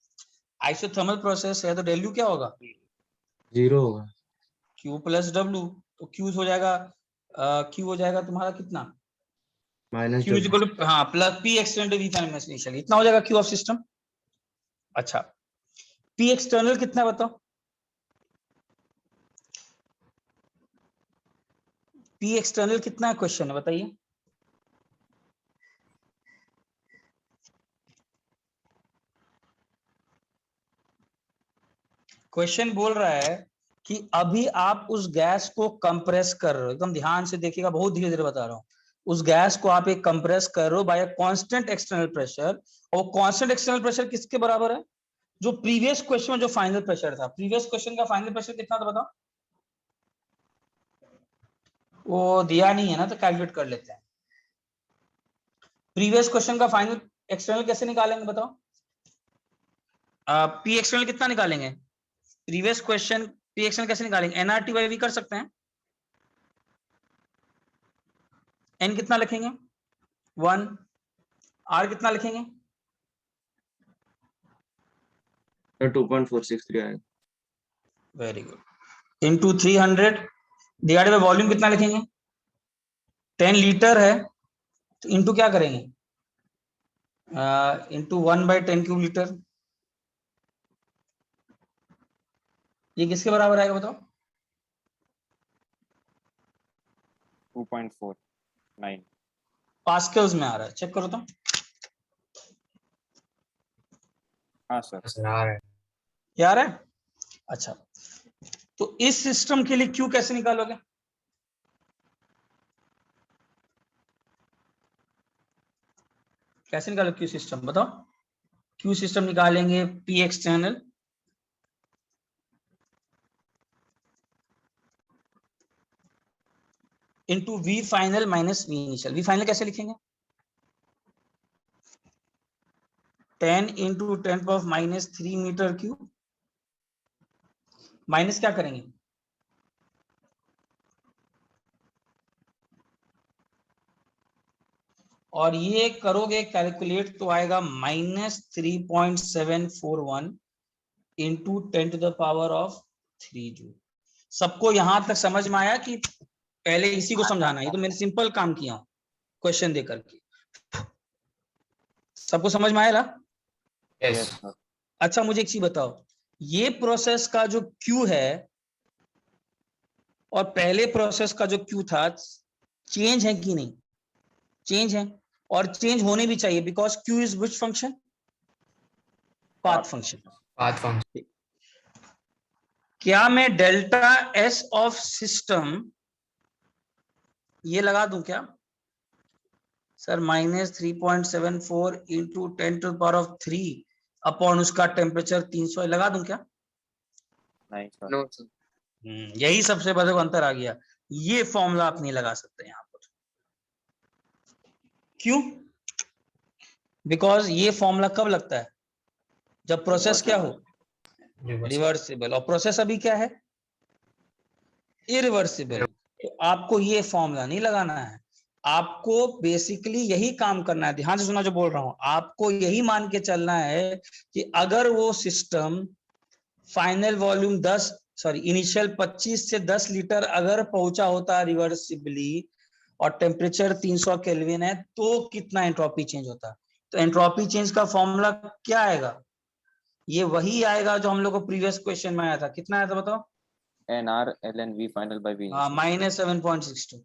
आइसोथर्मल प्रोसेस है तो डेल्यू क्या होगा? 0 होगा। Q plus W। तो Q हो जाएगा, Q हो जाएगा तुम्हारा कितना? Minus Q is equal to हाँ plus P external V final minus initial, इतना हो जाएगा Q ऑफ सिस्टम। अच्छा P एक्सटर्नल कितना है बताओ? P एक्सटर्नल कितना है क्वेश्चन है बताइए। क्वेश्चन बोल रहा है कि अभी आप उस गैस को कंप्रेस कर रहे हो, एकदम ध्यान से देखिएगा, बहुत धीरे धीरे बता रहा हूं। उस गैस को आप एक कंप्रेस कर रहे हो by a constant external pressure, और कांस्टेंट एक्सटर्नल प्रेशर किसके बराबर है? जो प्रीवियस क्वेश्चन में जो फाइनल प्रेशर था, प्रीवियस क्वेश्चन का फाइनल प्रेशर कितना था बताओ? वो दिया नहीं है ना, तो कैलकुलेट कर लेते हैं। प्रीवियस क्वेश्चन का फाइनल एक्सटर्नल कैसे निकालेंगे बताओ? पी एक्सटर्नल कितना निकालेंगे? प्रीवियस क्वेश्चन पी एक्सटर्नल कैसे निकालेंगे? एनआरटी बाई वी कर सकते हैं। एन कितना लिखेंगे? 1। आर कितना लिखेंगे? तो 2.463 आएगा। Very good. Into 300 divided by volume कितना लिखेंगे? 10 लीटर है, तो इंटू क्या करेंगे? Into 1/10 cube litre. ये किसके बराबर आएगा बताओ? 2.49 पास्कल्स में आ रहा है, चेक करो तो। हाँ सर। सर आ रहा है। यार है। अच्छा तो इस सिस्टम के लिए क्यू कैसे निकालोगे? कैसे निकालो क्यू सिस्टम बताओ? क्यू सिस्टम निकालेंगे P external into V final minus V initial. V final कैसे लिखेंगे? 10 इंटू 10⁻³ मीटर क्यूब, माइनस क्या करेंगे? और ये करोगे कैलकुलेट तो आएगा -3.741 इंटू 10⁻³ जूल। सबको यहां तक समझ में आया कि पहले इसी को समझाना है? ये तो मैंने सिंपल काम किया हूं क्वेश्चन देकर के। सबको समझ में आया ना? यस अच्छा मुझे एक चीज बताओ, ये प्रोसेस का जो क्यू है और पहले प्रोसेस का जो क्यू था, चेंज है कि नहीं? चेंज है, और चेंज होने भी चाहिए, because Q is which function? Path function. Path function. क्या मैं डेल्टा एस ऑफ सिस्टम ये लगा दूं क्या सर? -3.74 इंटू 10⁻³ अपॉन उसका टेम्परेचर 300 लगा दूं क्या? नहीं सर। No sir. यही सबसे बड़ा अंतर आ गया। ये फॉर्मूला आप नहीं लगा सकते यहाँ पर। क्यों? बिकॉज ये फॉर्मूला कब लगता है? जब प्रोसेस क्या हो? रिवर्सिबल। और प्रोसेस अभी क्या है? इरिवर्सिबल। तो आपको ये फॉर्मूला नहीं लगाना है, आपको बेसिकली यही काम करना है। ध्यान से सुना जो बोल रहा हूं, आपको यही मान के चलना है कि अगर वो सिस्टम फाइनल वॉल्यूम इनिशियल 25 से 10 लीटर अगर पहुंचा होता रिवर्सिबली और टेम्परेचर 300 केल्विन है, तो कितना एंट्रोपी चेंज होता? तो एंट्रोपी चेंज का फॉर्मूला क्या आएगा? ये वही आएगा जो हम लोग को प्रीवियस क्वेश्चन में आया था। कितना आया था बताओ? NR ln V final by V initial। -7.62।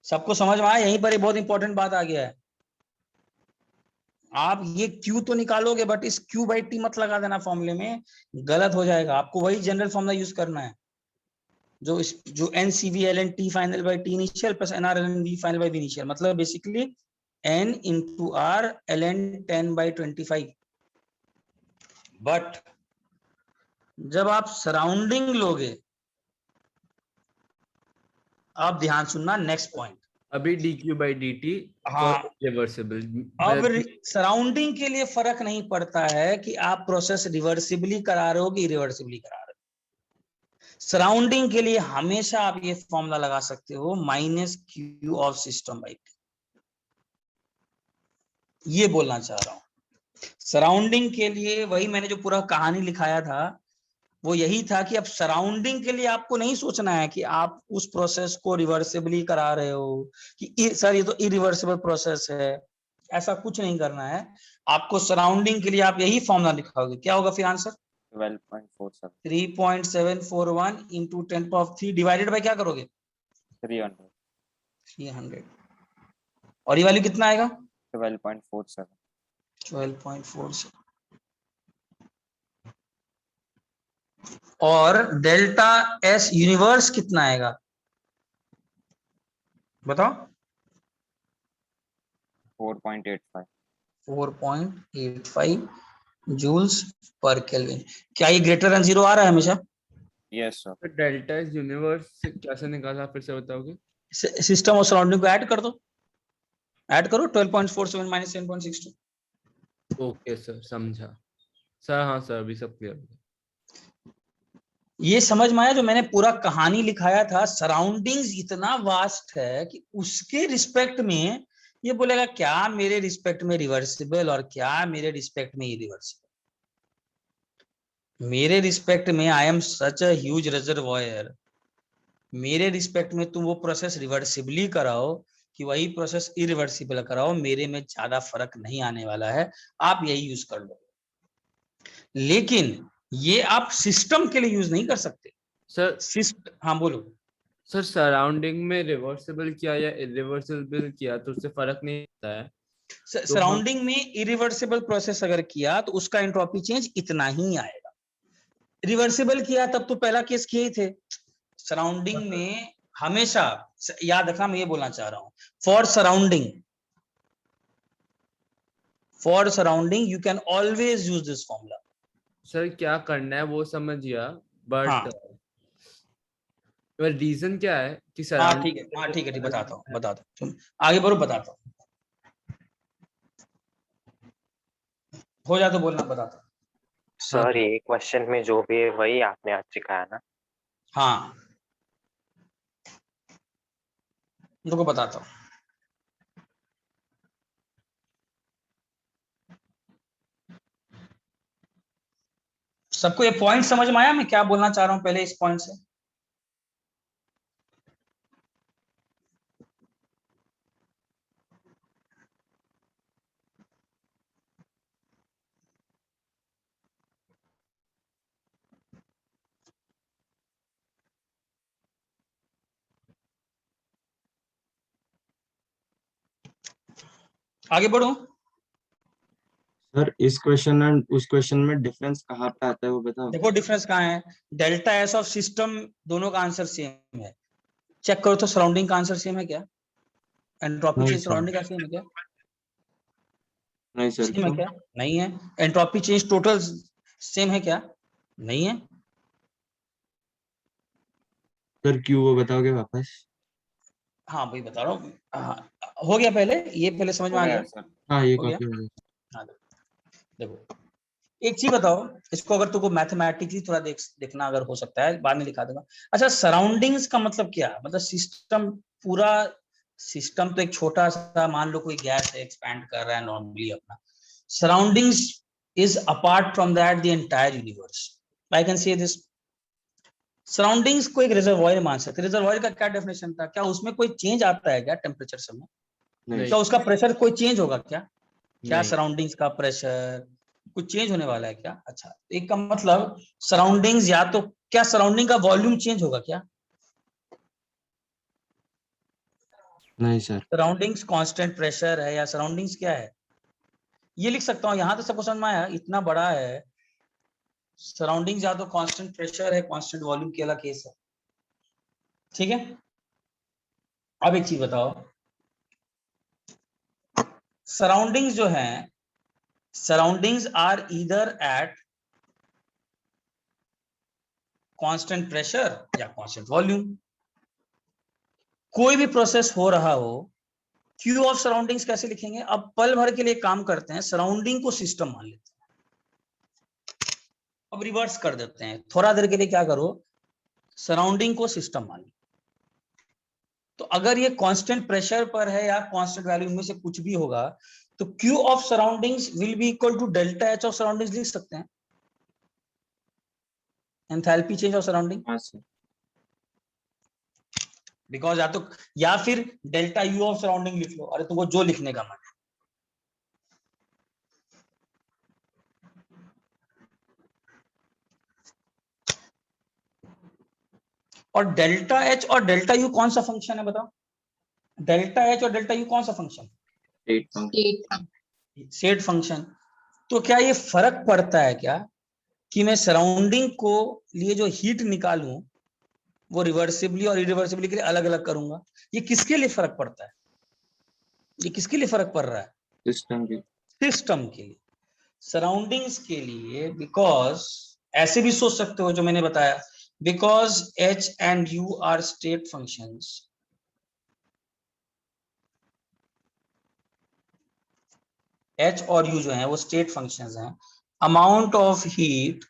सबको समझ में आया? यहीं पर एक बहुत इंपॉर्टेंट बात आ गया है। आप ये Q तो निकालोगे, बट इस Q/T मत लगा देना फॉर्मूले में, गलत हो जाएगा। आपको वही जनरल फॉर्मूला यूज करना है जो NCV ln T final by T initial plus NR ln V final by V initial, मतलब basically N into R ln 10/25। But जब आप सराउंडिंग लोगे, आप ध्यान सुनना नेक्स्ट पॉइंट। अभी dQ/dt हाँ। रिवर्सिबल। अब सराउंडिंग के लिए फर्क नहीं पड़ता है कि आप प्रोसेस रिवर्सिबली करा रहे हो कि इरिवर्सिबली करा रहे हो। सराउंडिंग के लिए हमेशा आप ये फॉर्मूला लगा सकते हो -Q of system by T। ये बोलना चाह रहा हूं। सराउंडिंग के लिए वही मैंने जो पूरा कहानी लिखाया था, वो यही था कि अब सराउंडिंग के लिए आपको नहीं सोचना है कि आप उस प्रोसेस को रिवर्सिबली करा रहे हो कि सर ये तो इरिवर्सिबल प्रोसेस है, ऐसा कुछ नहीं करना है आपको। सराउंडिंग के लिए आप यही फॉर्मूला लिखाओगे, क्या होगा फिर आंसर? 12.47 3.741 इंटू 10⁻³ डिवाइडेड बाय क्या करोगे? 300 300, और ये वैल्यू कितना आएगा? 12.47 12.47। और डेल्टा एस यूनिवर्स कितना आएगा बताओ? 4.85 4.85 जूल्स पर केल्विन। क्या ये ग्रेटर देन 0 आ रहा है हमेशा? Yes sir. तो डेल्टा एस यूनिवर्स से कैसे निकाला, फिर से बताओगे? सिस्टम और सराउंडिंग को ऐड कर दो, ऐड करो 12.47 माइनस 10.62। ओके सर, समझा सर। हाँ सर, अभी सब क्लियर। ये समझ में आया जो मैंने पूरा कहानी लिखाया था? सराउंडिंग्स इतना वास्ट है कि उसके रिस्पेक्ट में ये बोलेगा क्या मेरे रिस्पेक्ट में रिवर्सिबल और क्या मेरे रिस्पेक्ट में इरिवर्सिबल। मेरे रिस्पेक्ट में I am such a huge reservoir, मेरे रिस्पेक्ट में तुम वो प्रोसेस रिवर्सिबली कराओ कि वही प्रोसेस इरिवर्सिबल कराओ, मेरे में ज्यादा फर्क नहीं आने वाला है, आप यही यूज कर लो। लेकिन ये आप सिस्टम के लिए यूज नहीं कर सकते सर। हाँ बोलो सर, सराउंडिंग में रिवर्सिबल किया या इरिवर्सिबल किया तो उससे फर्क नहीं होता है। सराउंडिंग में इरिवर्सिबल प्रोसेस अगर किया तो उसका एंट्रोपी चेंज इतना ही आएगा। रिवर्सिबल किया तब तो पहला केस किए ही थे। सराउंडिंग में हमेशा याद रखना, मैं ये बोलना चाह रहा हूं, for surrounding you can always use this formula. Sir क्या करना है वो समझ गया, बट हाँ रीजन क्या है कि हाँ सराउंडिंग? ठीक है, हाँ ठीक है, बताता हूँ आगे बढ़ो, बताता हूँ, हो जा तो बोलना, बताता हूँ। सर ये क्वेश्चन में जो भी है वही आपने आज सिखाया ना? हाँ तुमको बताता हूँ। सबको ये पॉइंट समझ में आया मैं क्या बोलना चाह रहा हूँ पहले इस पॉइंट से? आगे बढ़ो। सर इस क्वेश्चन एंड उस क्वेश्चन में डिफरेंस कहाँ पे आता है वो बताओ। देखो डिफरेंस कहाँ है, डेल्टा एस ऑफ सिस्टम दोनों का आंसर सेम है। चेक करो तो सराउंडिंग का आंसर सेम है क्या? एंट्रोपी नहीं चेंज सर, सराउंडिंग का सेम है क्या? नहीं सर, सेम है क्या? नहीं है। एंट्रोपी चेंज टोटल सेम है क्या? नहीं है। सर क्यों वो बताओगे वापस? हाँ भाई बता रहा हूँ। हो गया पहले, ये पहले समझ में हो आ गया गया? सर। हाँ ये हो गया। कॉपी हो गई। हाँ देखो एक चीज बताओ, इसको अगर तुमको मैथमेटिकली थोड़ा देखना अगर हो सकता है बाद में दिखा दूंगा। अच्छा सराउंडिंग्स का मतलब क्या? मतलब सिस्टम, पूरा सिस्टम तो एक छोटा सा, मान लो कोई गैस है एक्सपैंड कर रहा है नॉर्मली अपना, surroundings is apart from that the entire universe. I can say this, surroundings को एक रिजर्वॉयर मान सकते। रिजर्वॉयर का क्या डेफिनेशन था? क्या उसमें कोई चेंज आता है क्या टेम्परेचर से में? नहीं क्या उसका प्रेशर कोई चेंज होगा क्या? क्या नहीं। सराउंडिंग्स का प्रेशर कुछ चेंज होने वाला है क्या? अच्छा एक का मतलब सराउंडिंग्स, या तो क्या सराउंडिंग का वॉल्यूम चेंज होगा क्या? नहीं सर। सराउंडिंग्स कांस्टेंट प्रेशर है या सराउंडिंग्स क्या है? ये लिख सकता हूँ, यहां तो सबको समझ में आया, इतना बड़ा है। सराउंडिंग्स या तो कांस्टेंट प्रेशर है, कांस्टेंट वॉल्यूम के अलग केस है, ठीक है। अब एक चीज बताओ, सराउंडिंग्स जो है, surroundings are either at constant pressure या कांस्टेंट वॉल्यूम। कोई भी प्रोसेस हो रहा हो, क्यू ऑफ सराउंडिंग्स कैसे लिखेंगे? अब पल भर के लिए काम करते हैं, सराउंडिंग को सिस्टम मान लेते हैं, अब रिवर्स कर देते हैं, थोड़ा देर के लिए क्या करो, सराउंडिंग को सिस्टम मान लो। तो अगर ये कांस्टेंट प्रेशर पर है या कांस्टेंट वैल्यू में से कुछ भी होगा, तो Q of surroundings will be equal to delta H of surroundings लिख सकते हैं। एंथैल्पी चेंज ऑफ सराउंडिंग, हाँ सर। बिकॉज या फिर डेल्टा यू ऑफ सराउंडिंग लिख लो, अरे तुमको जो लिखने का मन है। और डेल्टा एच और डेल्टा यू कौन सा फंक्शन है बताओ? डेल्टा एच और डेल्टा यू कौन सा फंक्शन? Set function. तो क्या ये फर्क पड़ता है क्या कि मैं सराउंडिंग को लिए जो हीट निकालूं वो रिवर्सिबली और इरिवर्सिबली के लिए अलग अलग करूंगा? ये किसके लिए फर्क पड़ता है? ये किसके लिए फर्क पड़ रहा है? सिस्टम की। सिस्टम के लिए, सराउंडिंग्स के लिए। बिकॉज ऐसे भी सोच सकते हो जो मैंने बताया, because H and U are state functions, H और यू जो है वो स्टेट फंक्शंस हैं। Amount of heat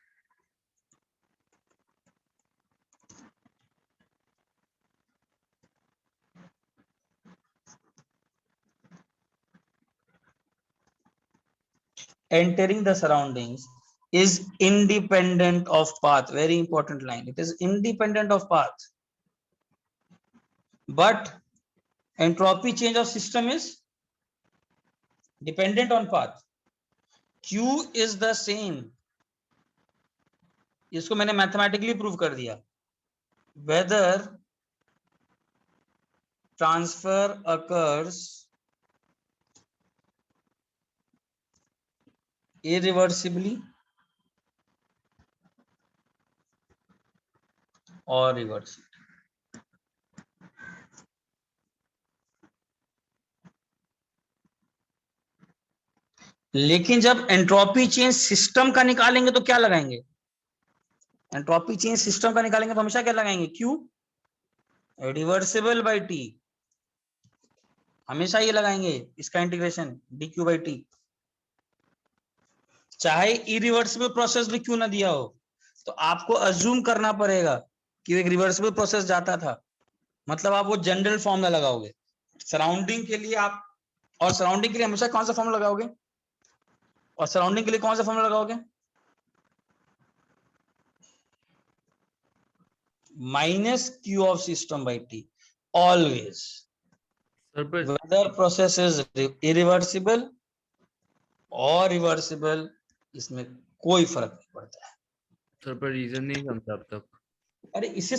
entering the surroundings is independent of path. Very important line. It is independent of path, but entropy change of system is dependent on path. Q is the same. इसको मैंने mathematically prove कर दिया। Whether transfer occurs irreversibly or reversibly. लेकिन जब entropy change system का निकालेंगे तो क्या लगाएंगे? एंट्रोपी चेंज सिस्टम का निकालेंगे तो हमेशा क्या लगाएंगे? Q रिवर्सिबल बाई टी, हमेशा ये लगाएंगे इसका इंटीग्रेशन dq बाई टी। चाहे इरिवर्सिबल प्रोसेस भी क्यों ना दिया हो, तो आपको अज्यूम करना पड़ेगा कि एक रिवर्सिबल प्रोसेस जाता था, मतलब आप वो जनरल फॉर्मूला लगाओगे सराउंडिंग के लिए। आप और सराउंडिंग के लिए हमेशा कौन सा फॉर्मूला लगाओगे? और सराउंडिंग के लिए कौन सा फॉर्मूला लगाओगे? Minus Q of system by T always, whether process is irreversible और रिवर्सिबल, इसमें कोई फर्क नहीं पड़ता है। सर पर रीजन नहीं समझा अब तक। अरे इससे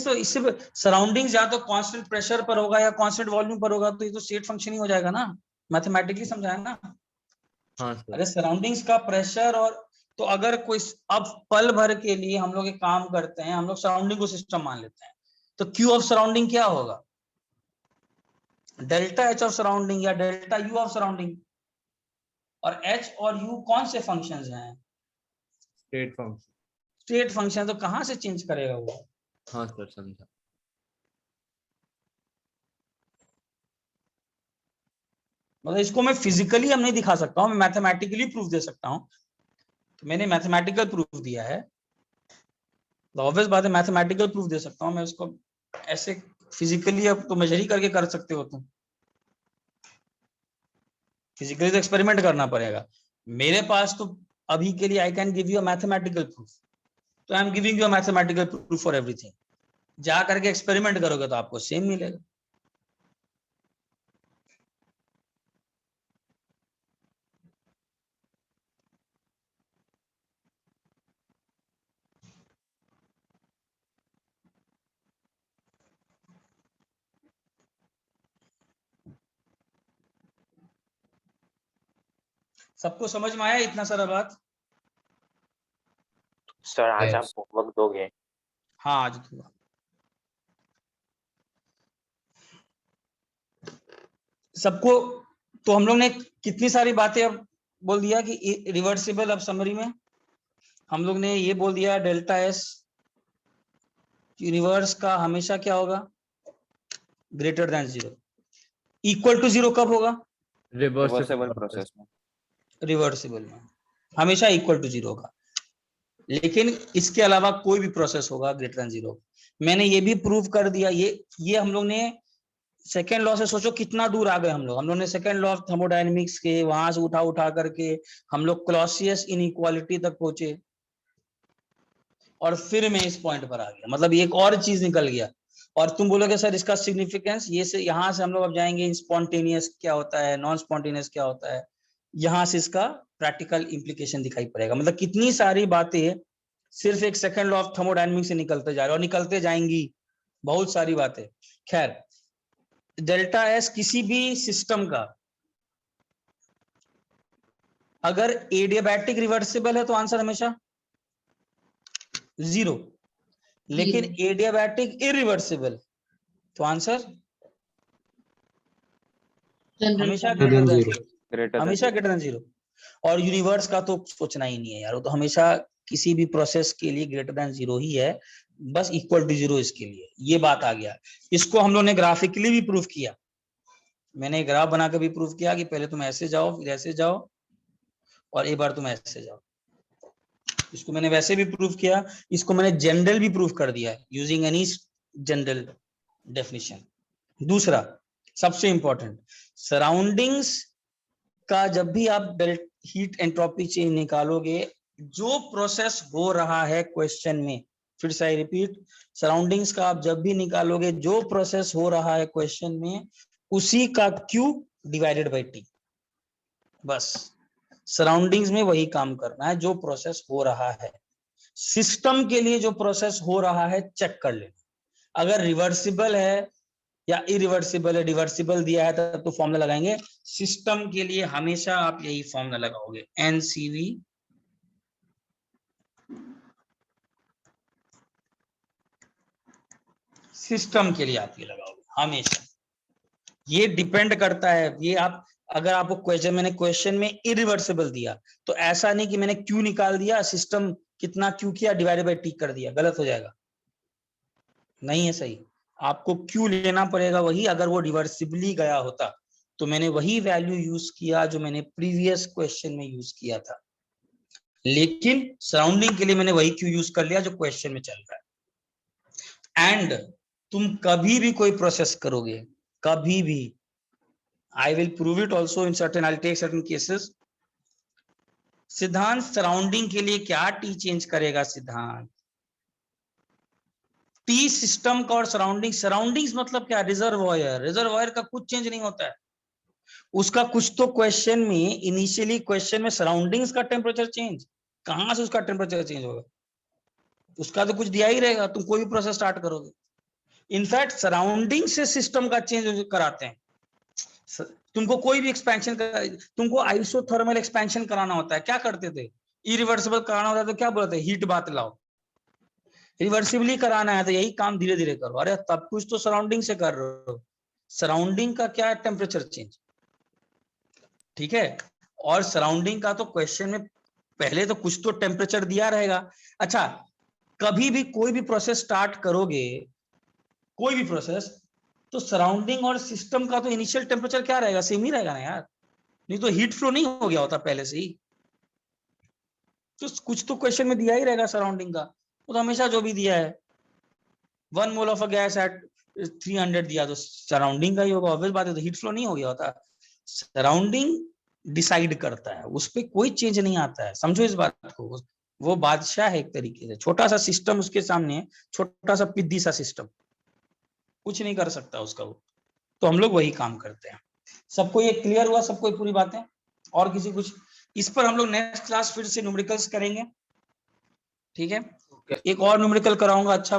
सराउंडिंग्स या तो कांस्टेंट प्रेशर पर होगा या कांस्टेंट वॉल्यूम पर होगा, तो ये तो स्टेट फंक्शन ही हो जाएगा ना, मैथमेटिकली समझाया ना। हाँ सर। अरे सराउंडिंग्स का प्रेशर और तो अगर कोई अब पल भर के लिए हम लोग एक काम करते हैं, हम लोग सराउंडिंग को सिस्टम मान लेते हैं, तो क्यू ऑफ सराउंडिंग क्या होगा? डेल्टा एच ऑफ सराउंडिंग या डेल्टा यू ऑफ सराउंडिंग। और एच और यू कौन से फंक्शंस हैं? State function. स्टेट फंक्शन, तो कहां से चेंज करेगा वो? हाँ सर समझा। मतलब इसको मैं फिजिकली हम नहीं दिखा सकता हूँ, मैं मैथमेटिकली प्रूफ दे सकता हूँ। तो मैंने मैथमेटिकल प्रूफ दिया है, तो ऑब्वियस बात है मैथमेटिकल प्रूफ दे सकता हूँ मैं उसको। ऐसे फिजिकली अब तो मेजर ही करके कर सकते हो तुम, फिजिकली तो एक्सपेरिमेंट करना पड़ेगा। मेरे पास तो अभी के लिए I can give you a mathematical proof, तो I am giving you a mathematical proof for everything. जा करके एक्सपेरिमेंट करोगे तो आपको सेम मिलेगा। सबको समझ में आया इतना सारा बात? सर आज आप होमवर्क दोगे? हाँ आज दूंगा। सबको तो हम लोग ने कितनी सारी बातें अब बोल दिया कि रिवर्सिबल। अब समरी में हम लोग ने ये बोल दिया डेल्टा एस रिवर्स का हमेशा क्या होगा? Greater than 0। इक्वल टू 0 कब होगा? रिवर्सिबल प्रोसेस में। रिवर्सिबल में हमेशा इक्वल टू 0 होगा, लेकिन इसके अलावा कोई भी प्रोसेस होगा ग्रेटर देन 0। मैंने ये भी प्रूव कर दिया। ये हम लोग ने सेकेंड लॉ से, सोचो कितना दूर आ गए हम लोग ने सेकेंड लॉ ऑफ थर्मोडायनेमिक्स के वहां से उठा करके हम लोग क्लॉसियस इनइक्वालिटी तक पहुंचे। और फिर मैं इस पॉइंट पर आ गया, मतलब एक और चीज निकल गया। और तुम बोलोगे सर इसका सिग्निफिकेंस, ये से यहाँ से हम लोग अब जाएंगे स्पॉन्टेनियस क्या होता है, नॉन स्पॉन्टेनियस क्या होता है, यहाँ से इसका प्रैक्टिकल इंप्लीकेशन दिखाई पड़ेगा। मतलब कितनी सारी बातें सिर्फ एक सेकंड लॉ ऑफ थर्मोडायनामिक्स से निकलते जा रहे और निकलते जाएंगी बहुत सारी बातें। खैर, डेल्टा एस किसी भी सिस्टम का अगर एडियाबैटिक रिवर्सिबल है तो आंसर हमेशा 0, लेकिन एडियाबैटिक इरिवर्सिबल तो आंसर हमेशा ग्रेटर देन 0, हमेशा ग्रेटर देन 0। और यूनिवर्स का तो सोचना ही नहीं है यार, वो तो हमेशा किसी भी प्रोसेस के लिए ग्रेटर देन 0 ही है, बस इक्वल टू 0 इसके लिए। ये बात आ गया। इसको हम लोग ने ग्राफिकली भी प्रूफ किया, मैंने ग्राफ बनाकर भी प्रूफ किया कि पहले तुम ऐसे जाओ फिर ऐसे जाओ और एक बार तुम ऐसे जाओ। इसको मैंने वैसे भी प्रूफ किया, इसको मैंने जनरल भी प्रूफ कर दिया यूजिंग एनी जनरल डेफिनेशन। दूसरा सबसे इंपॉर्टेंट, सराउंडिंग्स का जब भी आप हीट एंट्रोपी चेंज निकालोगे, जो प्रोसेस हो रहा है क्वेश्चन में, फिर से रिपीट, सराउंडिंग्स का आप जब भी निकालोगे जो प्रोसेस हो रहा है क्वेश्चन में, उसी का Q डिवाइडेड बाई T। बस सराउंडिंग्स में वही काम करना है जो प्रोसेस हो रहा है। सिस्टम के लिए जो प्रोसेस हो रहा है चेक कर लेना, अगर रिवर्सिबल है या इरिवर्सिबल है, रिवर्सिबल दिया है तब तो फॉर्मूला लगाएंगे। सिस्टम के लिए हमेशा आप यही फॉर्मूला लगाओगे, NCV सिस्टम के लिए आप ये लगाओगे हमेशा। ये डिपेंड करता है, ये आप अगर आपको क्वेश्चन, मैंने क्वेश्चन में इरिवर्सिबल दिया तो ऐसा नहीं कि मैंने Q निकाल दिया, सिस्टम कितना Q किया डिवाइडेड बाई T कर दिया, गलत हो जाएगा, नहीं है सही। आपको Q लेना पड़ेगा वही, अगर वो रिवर्सिबली गया होता तो मैंने वही वैल्यू यूज किया जो मैंने प्रीवियस क्वेश्चन में यूज किया था, लेकिन सराउंडिंग के लिए मैंने वही Q यूज कर लिया जो क्वेश्चन में चल रहा है। एंड तुम कभी भी कोई प्रोसेस करोगे, कभी भी, I will prove it also in certain, I'll take certain cases। सिद्धांत सराउंडिंग के लिए क्या T चेंज करेगा? सिद्धांत T सिस्टम का और सराउंडिंग, सराउंडिंग्स मतलब क्या? रिजर्वॉयर, रिजर्वॉयर का कुछ चेंज नहीं होता है, उसका कुछ तो क्वेश्चन में, इनिशियली क्वेश्चन में सराउंडिंग्स का टेम्परेचर चेंज, कहां से उसका टेम्परेचर चेंज होगा? उसका तो कुछ दिया ही रहेगा, तुम कोई भी प्रोसेस स्टार्ट करोगे। इनफैक्ट सराउंडिंग से सिस्टम का चेंज कराते हैं। तुमको कोई भी एक्सपेंशन, तुमको आइसोथर्मल एक्सपेंशन कराना होता है, क्या करते थे? इरिवर्सिबल कराना होता है तो क्या बोलते हैं? हीट बात लाओ। रिवर्सिबली कराना है तो यही काम धीरे धीरे करो। अरे तब कुछ तो सराउंडिंग से कर रहे हो, सराउंडिंग का क्या है? टेम्परेचर चेंज, ठीक है। और सराउंडिंग का तो क्वेश्चन में पहले तो कुछ तो टेम्परेचर दिया रहेगा। अच्छा, कभी भी कोई भी प्रोसेस स्टार्ट करोगे, कोई भी प्रोसेस, तो सराउंडिंग और सिस्टम का तो इनिशियल टेम्परेचर क्या रहेगा? सेम ही रहेगा ना यार, नहीं तो हीट फ्लो नहीं हो गया होता पहले से ही। तो कुछ तो क्वेश्चन में दिया ही रहेगा सराउंडिंग का, वो तो हमेशा जो भी दिया है, 1 mole of a gas at 300 दिया तो सराउंडिंग का ही होगा, ऑब्वियस बात है, तो हीट फ्लो नहीं हो गया होता। सराउंडिंग डिसाइड करता है, उस पर कोई चेंज नहीं आता है, समझो इस बात को। वो बादशाह है एक तरीके से, छोटा सा सिस्टम उसके सामने, छोटा सा पिद्दी सा सिस्टम, कुछ नहीं कर सकता उसका वो। तो हम लोग वही काम करते हैं। सबको ये क्लियर हुआ? सबको पूरी बातें? और किसी कुछ? इस पर हम लोग नेक्स्ट क्लास फिर से न्यूमेरिकल्स करेंगे, ठीक है। एक और न्यूमेरिकल कराऊंगा अच्छा